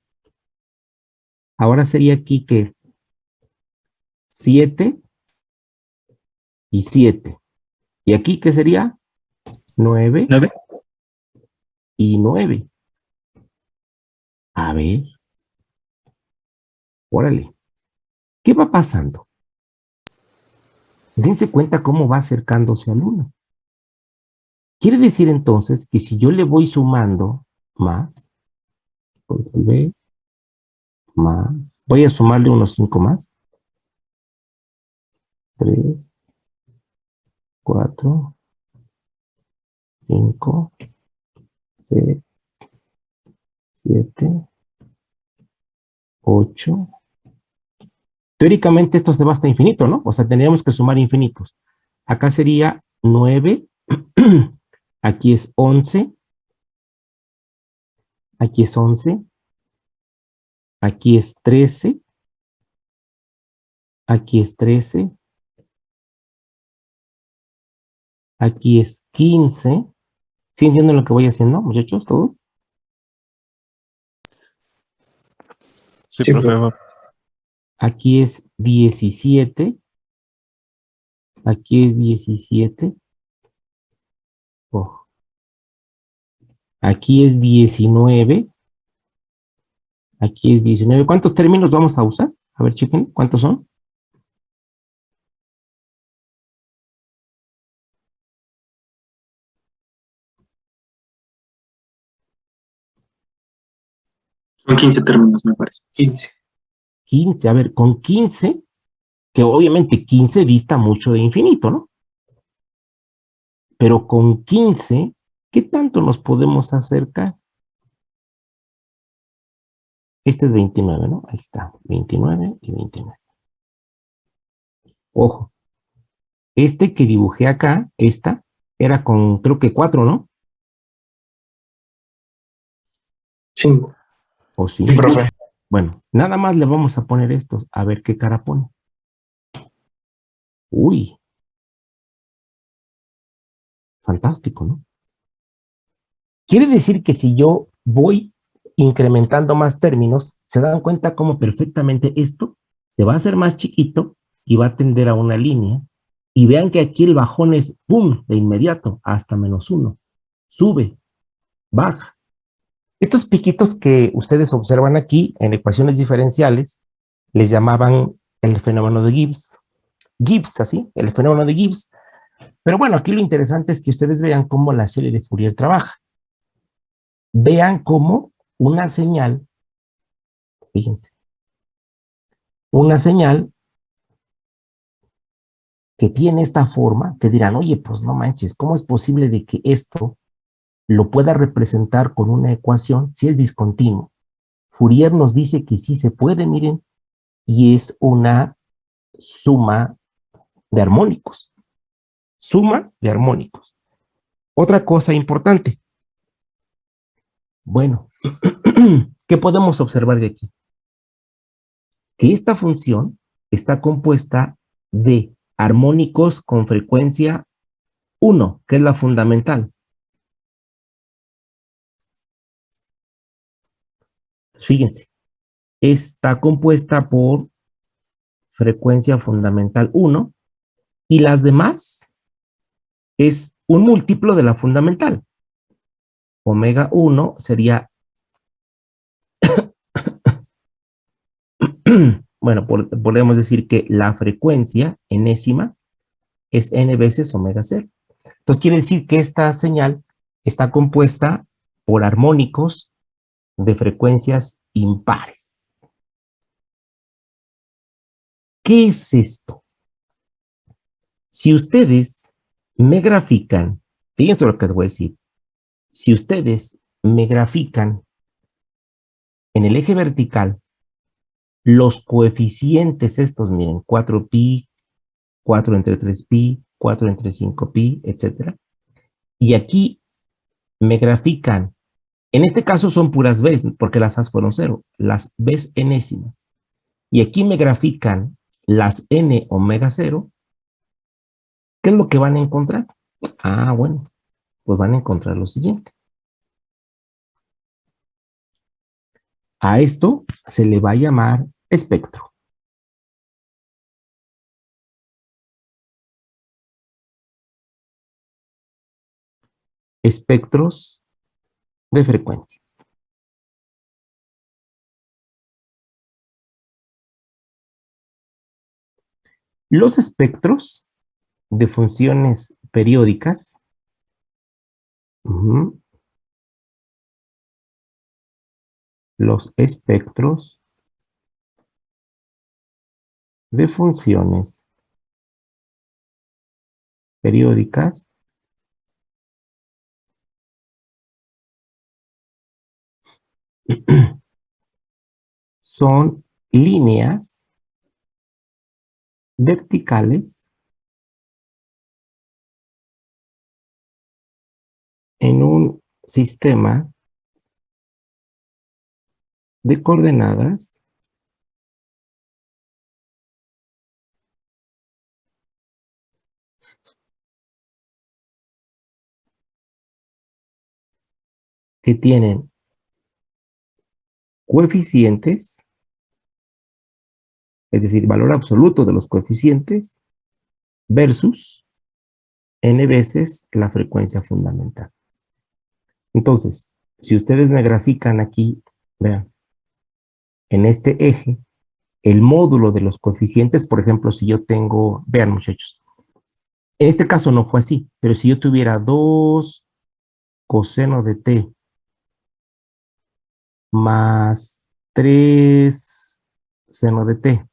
Ahora sería aquí que 7 y 7. ¿Y aquí qué sería? 9 9. y 9. A ver, órale. ¿Qué va pasando? Dense cuenta cómo va acercándose al 1. Quiere decir entonces que si yo le voy sumando más, control más, voy a sumarle unos 5 más. 3, 4, 5, 6, 7, 8. Teóricamente esto se va hasta infinito, ¿no? O sea, tendríamos que sumar infinitos. Acá sería 9, aquí es 11, aquí es 11, aquí es 13, aquí es 13, aquí es 15. ¿Sí entienden lo que voy haciendo, muchachos, todos? Sí, Sí, profe. profe. Aquí es 17, aquí es 17, oh, aquí es 19, aquí es 19. ¿Cuántos términos vamos a usar? A ver, chequen, ¿cuántos son? Son 15 términos, me parece. 15. 15. A ver, con 15, que obviamente 15 dista mucho de infinito, ¿no? Pero con 15, ¿qué tanto nos podemos acercar? Este es 29, ¿no? Ahí está, 29 y 29. Ojo, este que dibujé acá, esta, era con creo que 4, ¿no? 5. ¿O sí? Sí, profe. Bueno, nada más le vamos a poner estos, a ver qué cara pone. Uy, fantástico, ¿no? Quiere decir que si yo voy incrementando más términos, se dan cuenta cómo perfectamente esto se va a hacer más chiquito y va a tender a una línea. Y vean que aquí el bajón es, ¡pum!, de inmediato, hasta -1. Sube, baja. Estos piquitos que ustedes observan aquí en ecuaciones diferenciales, les llamaban el fenómeno de Gibbs. Gibbs, así, el fenómeno de Gibbs. Pero bueno, aquí lo interesante es que ustedes vean cómo la serie de Fourier trabaja. Vean cómo una señal, fíjense, una señal que tiene esta forma, que dirán, oye, pues no manches, ¿cómo es posible de que esto lo pueda representar con una ecuación si es discontinuo? Fourier nos dice que sí se puede, miren, y es una suma de armónicos. Suma de armónicos. Otra cosa importante. Bueno, ¿qué podemos observar de aquí? Que esta función está compuesta de armónicos con frecuencia 1, que es la fundamental. Fíjense, está compuesta por frecuencia fundamental 1 y las demás es un múltiplo de la fundamental. Omega 1 sería, bueno, podemos decir que la frecuencia enésima es n veces omega 0. Entonces quiere decir que esta señal está compuesta por armónicos de frecuencias impares. ¿Qué es esto? Si ustedes me grafican, fíjense lo que les voy a decir, si ustedes me grafican en el eje vertical los coeficientes estos, miren, 4pi, 4 entre 3pi, 4 entre 5pi, etcétera, y aquí me grafican, en este caso son puras B's, porque las A's fueron 0, las B's enésimas, y aquí me grafican las n omega 0, ¿qué es lo que van a encontrar? Ah, bueno, pues van a encontrar lo siguiente. A esto se le va a llamar espectro. Espectros de frecuencias. Los espectros de funciones periódicas los espectros de funciones periódicas son líneas verticales en un sistema de coordenadas que tienen coeficientes, es decir, valor absoluto de los coeficientes, versus n veces la frecuencia fundamental. Entonces, si ustedes me grafican aquí, vean, en este eje, el módulo de los coeficientes, por ejemplo, si yo tengo, vean muchachos, en este caso no fue así, pero si yo tuviera 2 coseno de t más 3 seno de t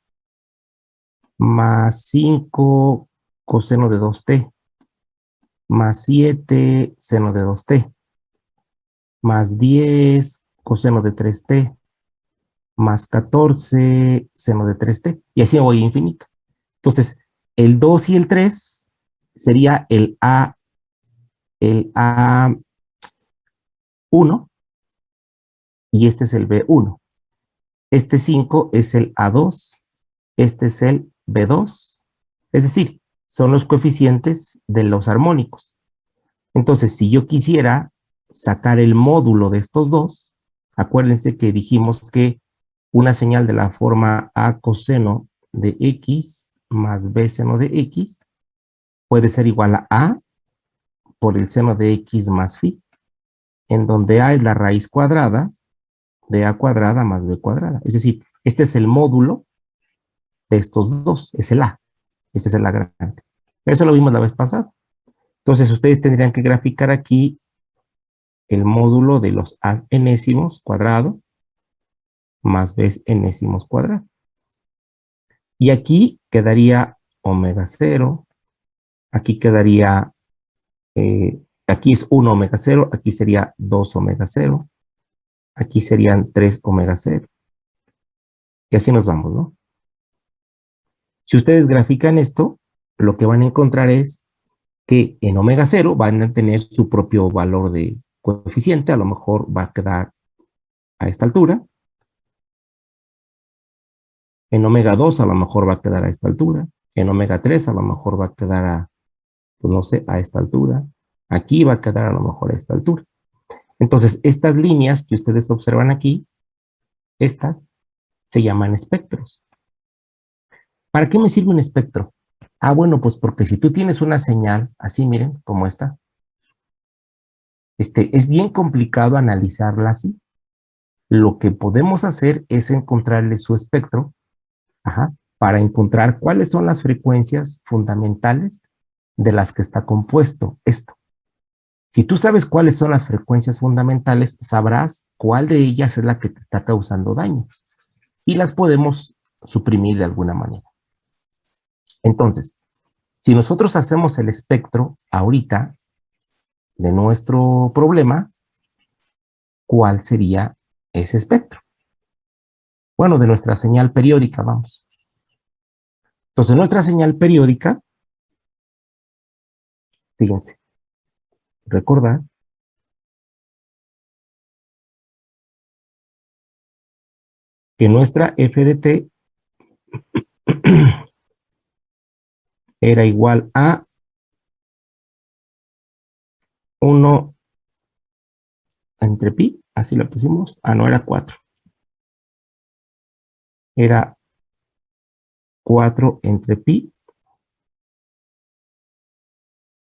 más 5 coseno de 2t más 7 seno de 2t más 10 coseno de 3t más 14 seno de 3t, y así me voy a infinito. Entonces, el 2 y el 3 sería el A1, y este es el B1. Este 5 es el A2, este es el B2. Es decir, son los coeficientes de los armónicos. Entonces, si yo quisiera sacar el módulo de estos dos, acuérdense que dijimos que una señal de la forma A coseno de X más B seno de X puede ser igual a por el seno de X más phi, en donde A es la raíz cuadrada de A cuadrada más B cuadrada. Es decir, este es el módulo de estos dos, es el A. Este es el A grande. Eso lo vimos la vez pasada. Entonces, ustedes tendrían que graficar aquí el módulo de los A enésimos cuadrado más B enésimos cuadrado. Y aquí quedaría omega 0, aquí quedaría, aquí es 1 omega 0, aquí sería 2 omega 0, aquí serían 3 omega 0. Y así nos vamos, ¿no? Si ustedes grafican esto, lo que van a encontrar es que en omega 0 van a tener su propio valor de coeficiente, a lo mejor va a quedar a esta altura. En omega 2 a lo mejor va a quedar a esta altura. En omega 3 a lo mejor va a quedar a, pues no sé, a esta altura. Aquí va a quedar a lo mejor a esta altura. Entonces, estas líneas que ustedes observan aquí, estas se llaman espectros. ¿Para qué me sirve un espectro? Ah, bueno, pues porque si tú tienes una señal, así miren, como esta, es bien complicado analizarla así. Lo que podemos hacer es encontrarle su espectro, para encontrar cuáles son las frecuencias fundamentales de las que está compuesto esto. Si tú sabes cuáles son las frecuencias fundamentales, sabrás cuál de ellas es la que te está causando daño. Y las podemos suprimir de alguna manera. Entonces, si nosotros hacemos el espectro ahorita de nuestro problema, ¿cuál sería ese espectro? Bueno, de nuestra señal periódica, vamos. Entonces, nuestra señal periódica, fíjense, recordad que nuestra f de t era igual a 1 entre pi, así la pusimos. Ah, no, era 4. Era 4 entre pi,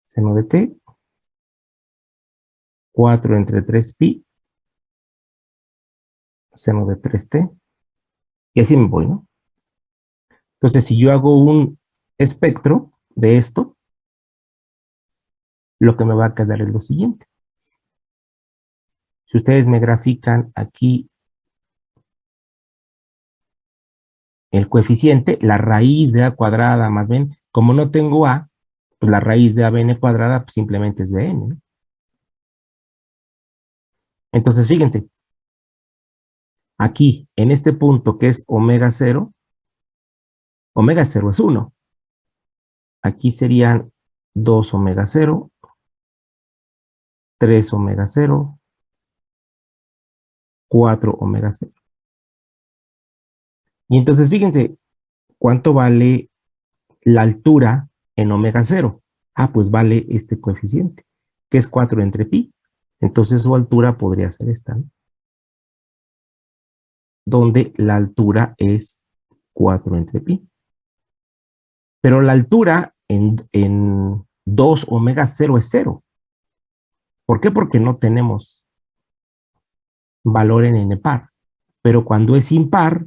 seno de t, 4 entre 3 pi, seno de 3t, y así me voy, ¿no? Entonces, si yo hago un espectro de esto, lo que me va a quedar es lo siguiente. Si ustedes me grafican aquí el coeficiente, la raíz de a cuadrada más bien, como no tengo a, pues la raíz de abn cuadrada pues simplemente es de n, ¿no? Entonces, fíjense, aquí, en este punto que es omega 0 es 1. Aquí serían 2 omega 0, 3 omega 0, 4 omega 0. Y entonces, fíjense, ¿cuánto vale la altura en omega 0? Ah, pues vale este coeficiente, que es 4 entre pi. Entonces su altura podría ser esta, ¿no? Donde la altura es 4 entre pi. Pero la altura en 2 omega 0 es 0. ¿Por qué? Porque no tenemos valor en n par. Pero cuando es impar,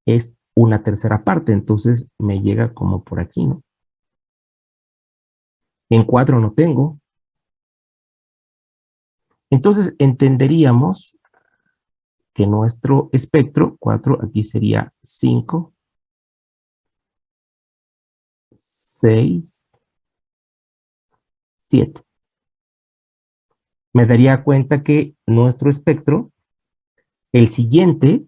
es una tercera parte. Entonces me llega como por aquí, ¿no? En 4 no tengo. Entonces entenderíamos que nuestro espectro, 4, aquí sería 5, 6, 7. Me daría cuenta que nuestro espectro, el siguiente,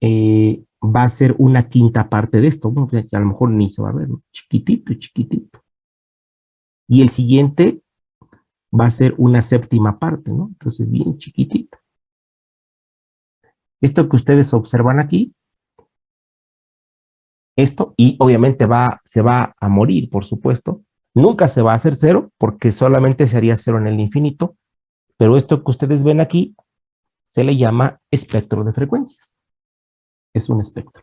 va a ser una quinta parte de esto. Bueno, que a lo mejor ni se va a ver, ¿no? Chiquitito, chiquitito. Y el siguiente va a ser una séptima parte, ¿no? Entonces, bien chiquitito. Esto que ustedes observan aquí, esto, y obviamente se va a morir, por supuesto. Nunca se va a hacer cero, porque solamente se haría cero en el infinito, pero esto que ustedes ven aquí se le llama espectro de frecuencias. Es un espectro.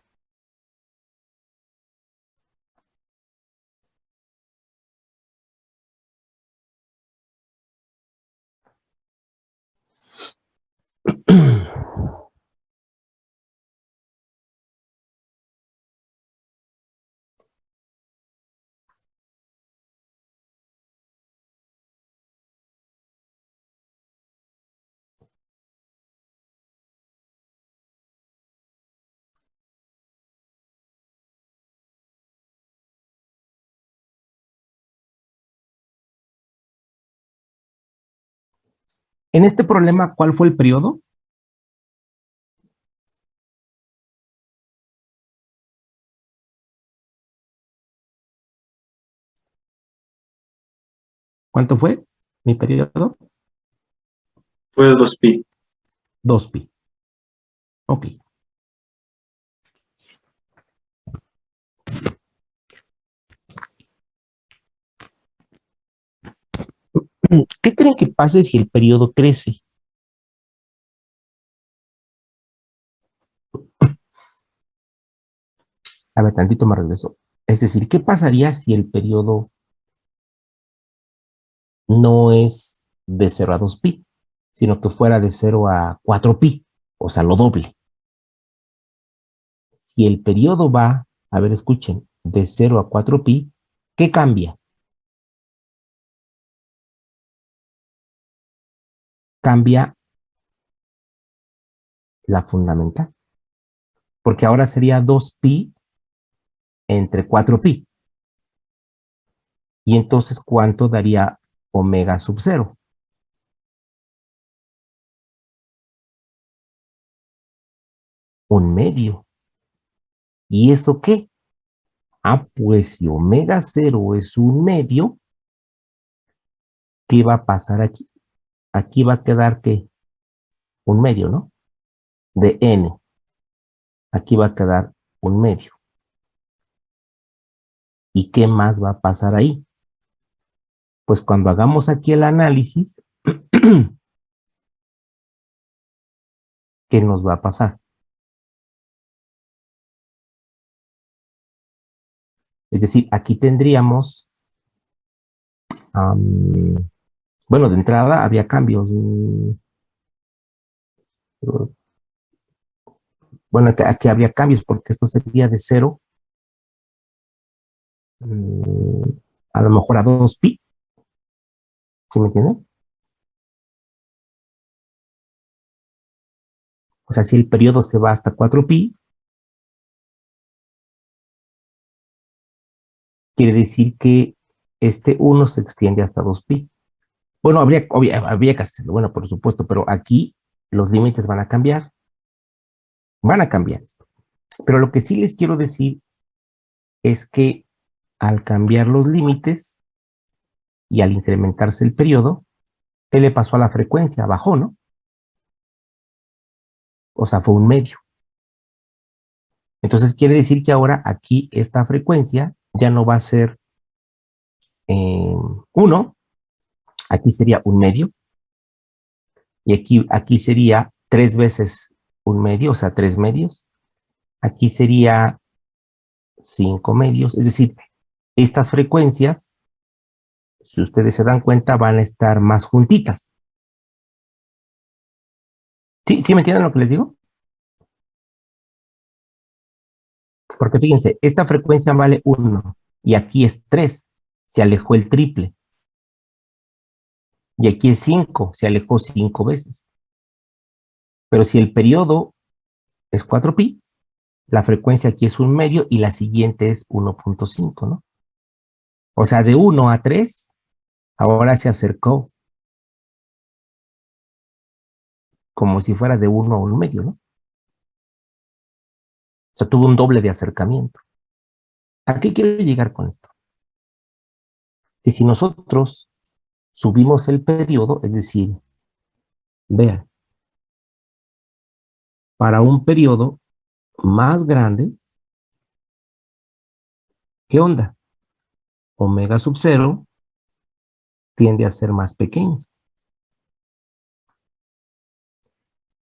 En este problema, ¿cuál fue el periodo? ¿Cuánto fue mi periodo? Fue 2pi. 2pi. Ok. ¿Qué creen que pase si el periodo crece? A ver, tantito me regreso. Es decir, ¿qué pasaría si el periodo no es de 0 a 2pi, sino que fuera de 0 a 4pi? O sea, lo doble. Si el periodo va, a ver, escuchen, de 0 a 4pi, ¿qué cambia? cambia la fundamental. Porque ahora sería 2pi entre 4pi. Y entonces, ¿cuánto daría omega sub 0? Un medio. ¿Y eso qué? Ah, pues si omega 0 es un medio, ¿qué va a pasar aquí? Aquí va a quedar, ¿qué? Un medio, ¿no? De n. Aquí va a quedar un medio. ¿Y qué más va a pasar ahí? Pues cuando hagamos aquí el análisis, ¿qué nos va a pasar? Es decir, aquí tendríamos, bueno, de entrada había cambios. Bueno, aquí habría cambios porque esto sería de 0 a lo mejor a 2pi, ¿sí me entienden? O sea, si el periodo se va hasta 4pi, quiere decir que este 1 se extiende hasta 2pi. Bueno, habría que hacerlo, bueno, por supuesto, pero aquí los límites van a cambiar. Van a cambiar esto. Pero lo que sí les quiero decir es que al cambiar los límites y al incrementarse el periodo, ¿qué le pasó a la frecuencia? Bajó, ¿no? O sea, fue un medio. Entonces quiere decir que ahora aquí esta frecuencia ya no va a ser 1, aquí sería un medio, y aquí sería 3 veces un medio, o sea, 3 medios. Aquí sería 5 medios, es decir, estas frecuencias, si ustedes se dan cuenta, van a estar más juntitas. ¿Sí? ¿Sí me entienden lo que les digo? Porque fíjense, esta frecuencia vale 1 y aquí es 3, se alejó el triple. Y aquí es 5, se alejó 5 veces. Pero si el periodo es 4pi, la frecuencia aquí es un medio y la siguiente es 1.5, ¿no? O sea, de 1 a 3, ahora se acercó como si fuera de 1 a un medio, ¿no? O sea, tuvo un doble de acercamiento. ¿A qué quiero llegar con esto? Que si nosotros subimos el periodo, es decir, vean, para un periodo más grande, ¿qué onda? Omega sub 0 tiende a ser más pequeño.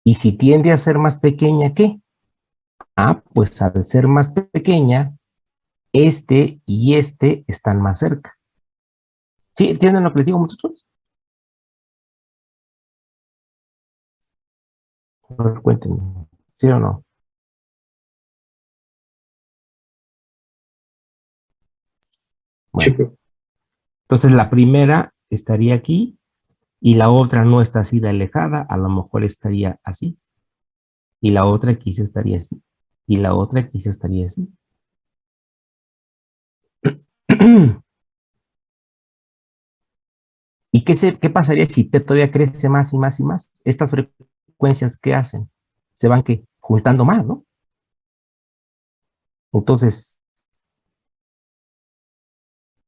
Y si tiende a ser más pequeña, ¿qué? Ah, pues al ser más pequeña, este y este están más cerca. ¿Sí? ¿Entienden lo que les digo, muchachos? A ver, cuéntenme. ¿Sí o no? Sí, Bueno, entonces la primera estaría aquí y la otra no está así de alejada, a lo mejor estaría así. Y la otra quizá estaría así. Y la otra quizá estaría así. ¿Y qué pasaría si T todavía crece más y más y más? Estas frecuencias, ¿qué hacen? Se van ¿qué? Juntando más, ¿no? Entonces,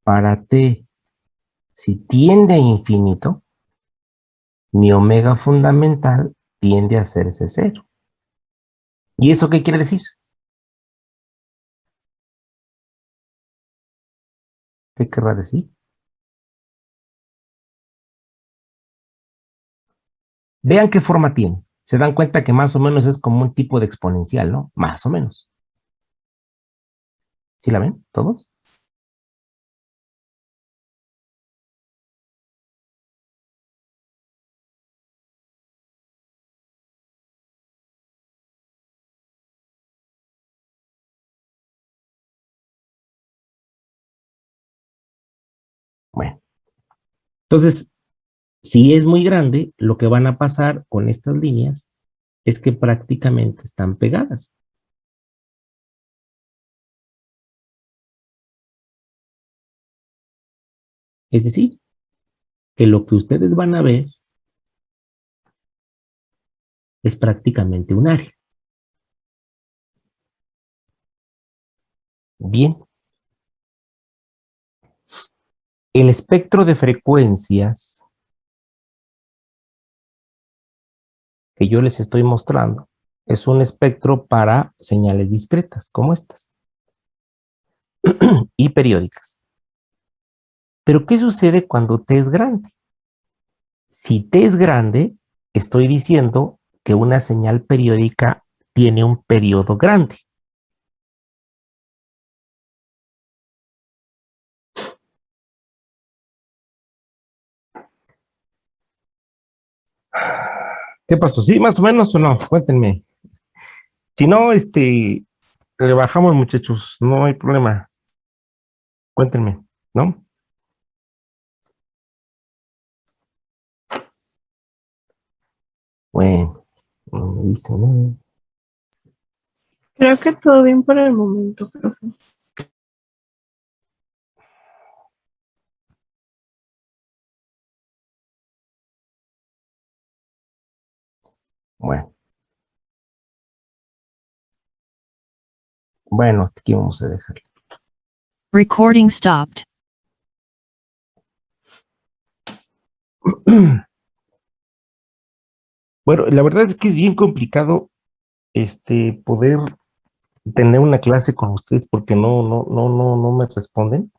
para T, si tiende a infinito, mi omega fundamental tiende a hacerse 0. ¿Y eso qué quiere decir? ¿Qué querrá decir? Vean qué forma tiene. Se dan cuenta que más o menos es como un tipo de exponencial, ¿no? Más o menos. ¿Sí la ven todos? Bueno, entonces, Si es muy grande, lo que van a pasar con estas líneas es que prácticamente están pegadas. Es decir, que lo que ustedes van a ver es prácticamente un área. Bien, el espectro de frecuencias que yo les estoy mostrando es un espectro para señales discretas, como estas, y periódicas. Pero, ¿qué sucede cuando T es grande? Si T es grande, estoy diciendo que una señal periódica tiene un periodo grande. ¿Qué pasó? ¿Sí, más o menos o no? Cuéntenme. Si no, le bajamos, muchachos, no hay problema. Cuéntenme, ¿no? Bueno, no me dice nada. Creo que todo bien por el momento, profe. Bueno, bueno, hasta aquí vamos a dejar. Recording stopped. Bueno, la verdad es que es bien complicado poder tener una clase con ustedes porque no me responden.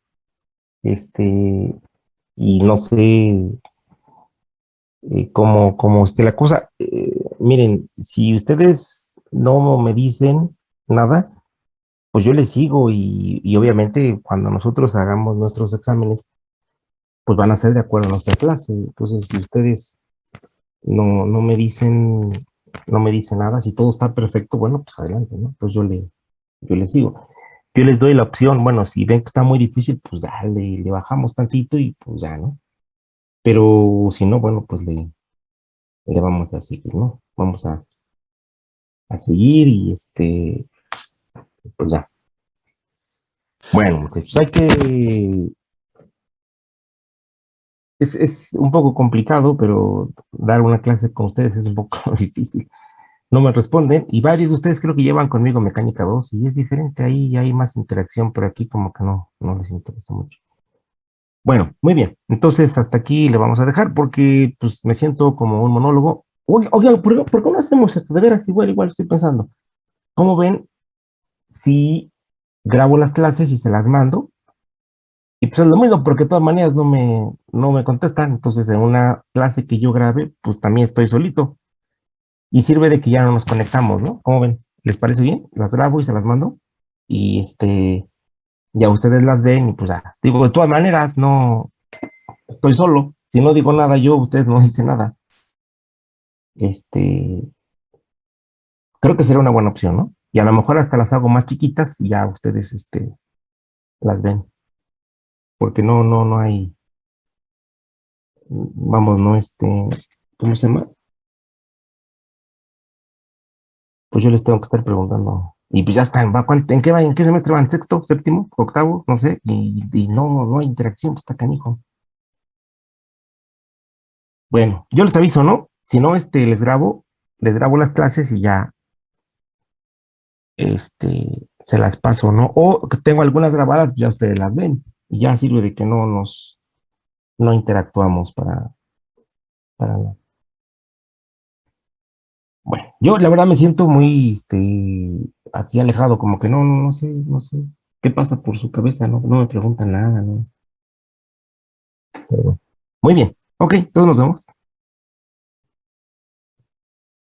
Y no sé cómo esté la cosa. Miren, si ustedes no me dicen nada, pues yo les sigo y obviamente cuando nosotros hagamos nuestros exámenes, pues van a ser de acuerdo a nuestra clase. Entonces, si ustedes no me dicen, no me dicen nada, si todo está perfecto, bueno, pues adelante, ¿no? Entonces yo les sigo. Yo les doy la opción, bueno, si ven que está muy difícil, pues dale, le bajamos tantito y pues ya, ¿no? Pero si no, bueno, pues le vamos a seguir, ¿no? Vamos a seguir y pues ya. Bueno, pues hay que, es un poco complicado, pero dar una clase con ustedes es un poco difícil. No me responden y varios de ustedes creo que llevan conmigo mecánica 2 y es diferente, ahí hay más interacción, pero aquí como que no les interesa mucho. Bueno, muy bien, entonces hasta aquí le vamos a dejar porque pues me siento como un monólogo. Oigan, ¿por qué no hacemos esto? De veras, igual estoy pensando. ¿Cómo ven si grabo las clases y se las mando? Y pues es lo mismo, porque de todas maneras no me contestan. Entonces, en una clase que yo grabe, pues también estoy solito. Y sirve de que ya no nos conectamos, ¿no? ¿Cómo ven? ¿Les parece bien? Las grabo y se las mando. Y ya ustedes las ven y pues ya. Digo, de todas maneras, no estoy solo. Si no digo nada yo, ustedes no dicen nada. Este, Creo que sería una buena opción, ¿no? Y a lo mejor hasta las hago más chiquitas y ya ustedes, las ven. Porque no hay, vamos, no, ¿cómo se llama? Pues yo les tengo que estar preguntando. Y pues ya están, ¿en qué va? ¿En qué semestre van? ¿Sexto, séptimo, octavo? No sé. Y no hay interacción, pues está canijo. Bueno, yo les aviso, ¿no? Si no, les grabo las clases y ya, se las paso, ¿no? O que tengo algunas grabadas, ya ustedes las ven. Y ya sirve de que no interactuamos para nada. Bueno, yo la verdad me siento muy, así alejado, como que no sé qué pasa por su cabeza, no me preguntan nada, ¿no? Pero bueno. Muy bien, ok, todos nos vemos.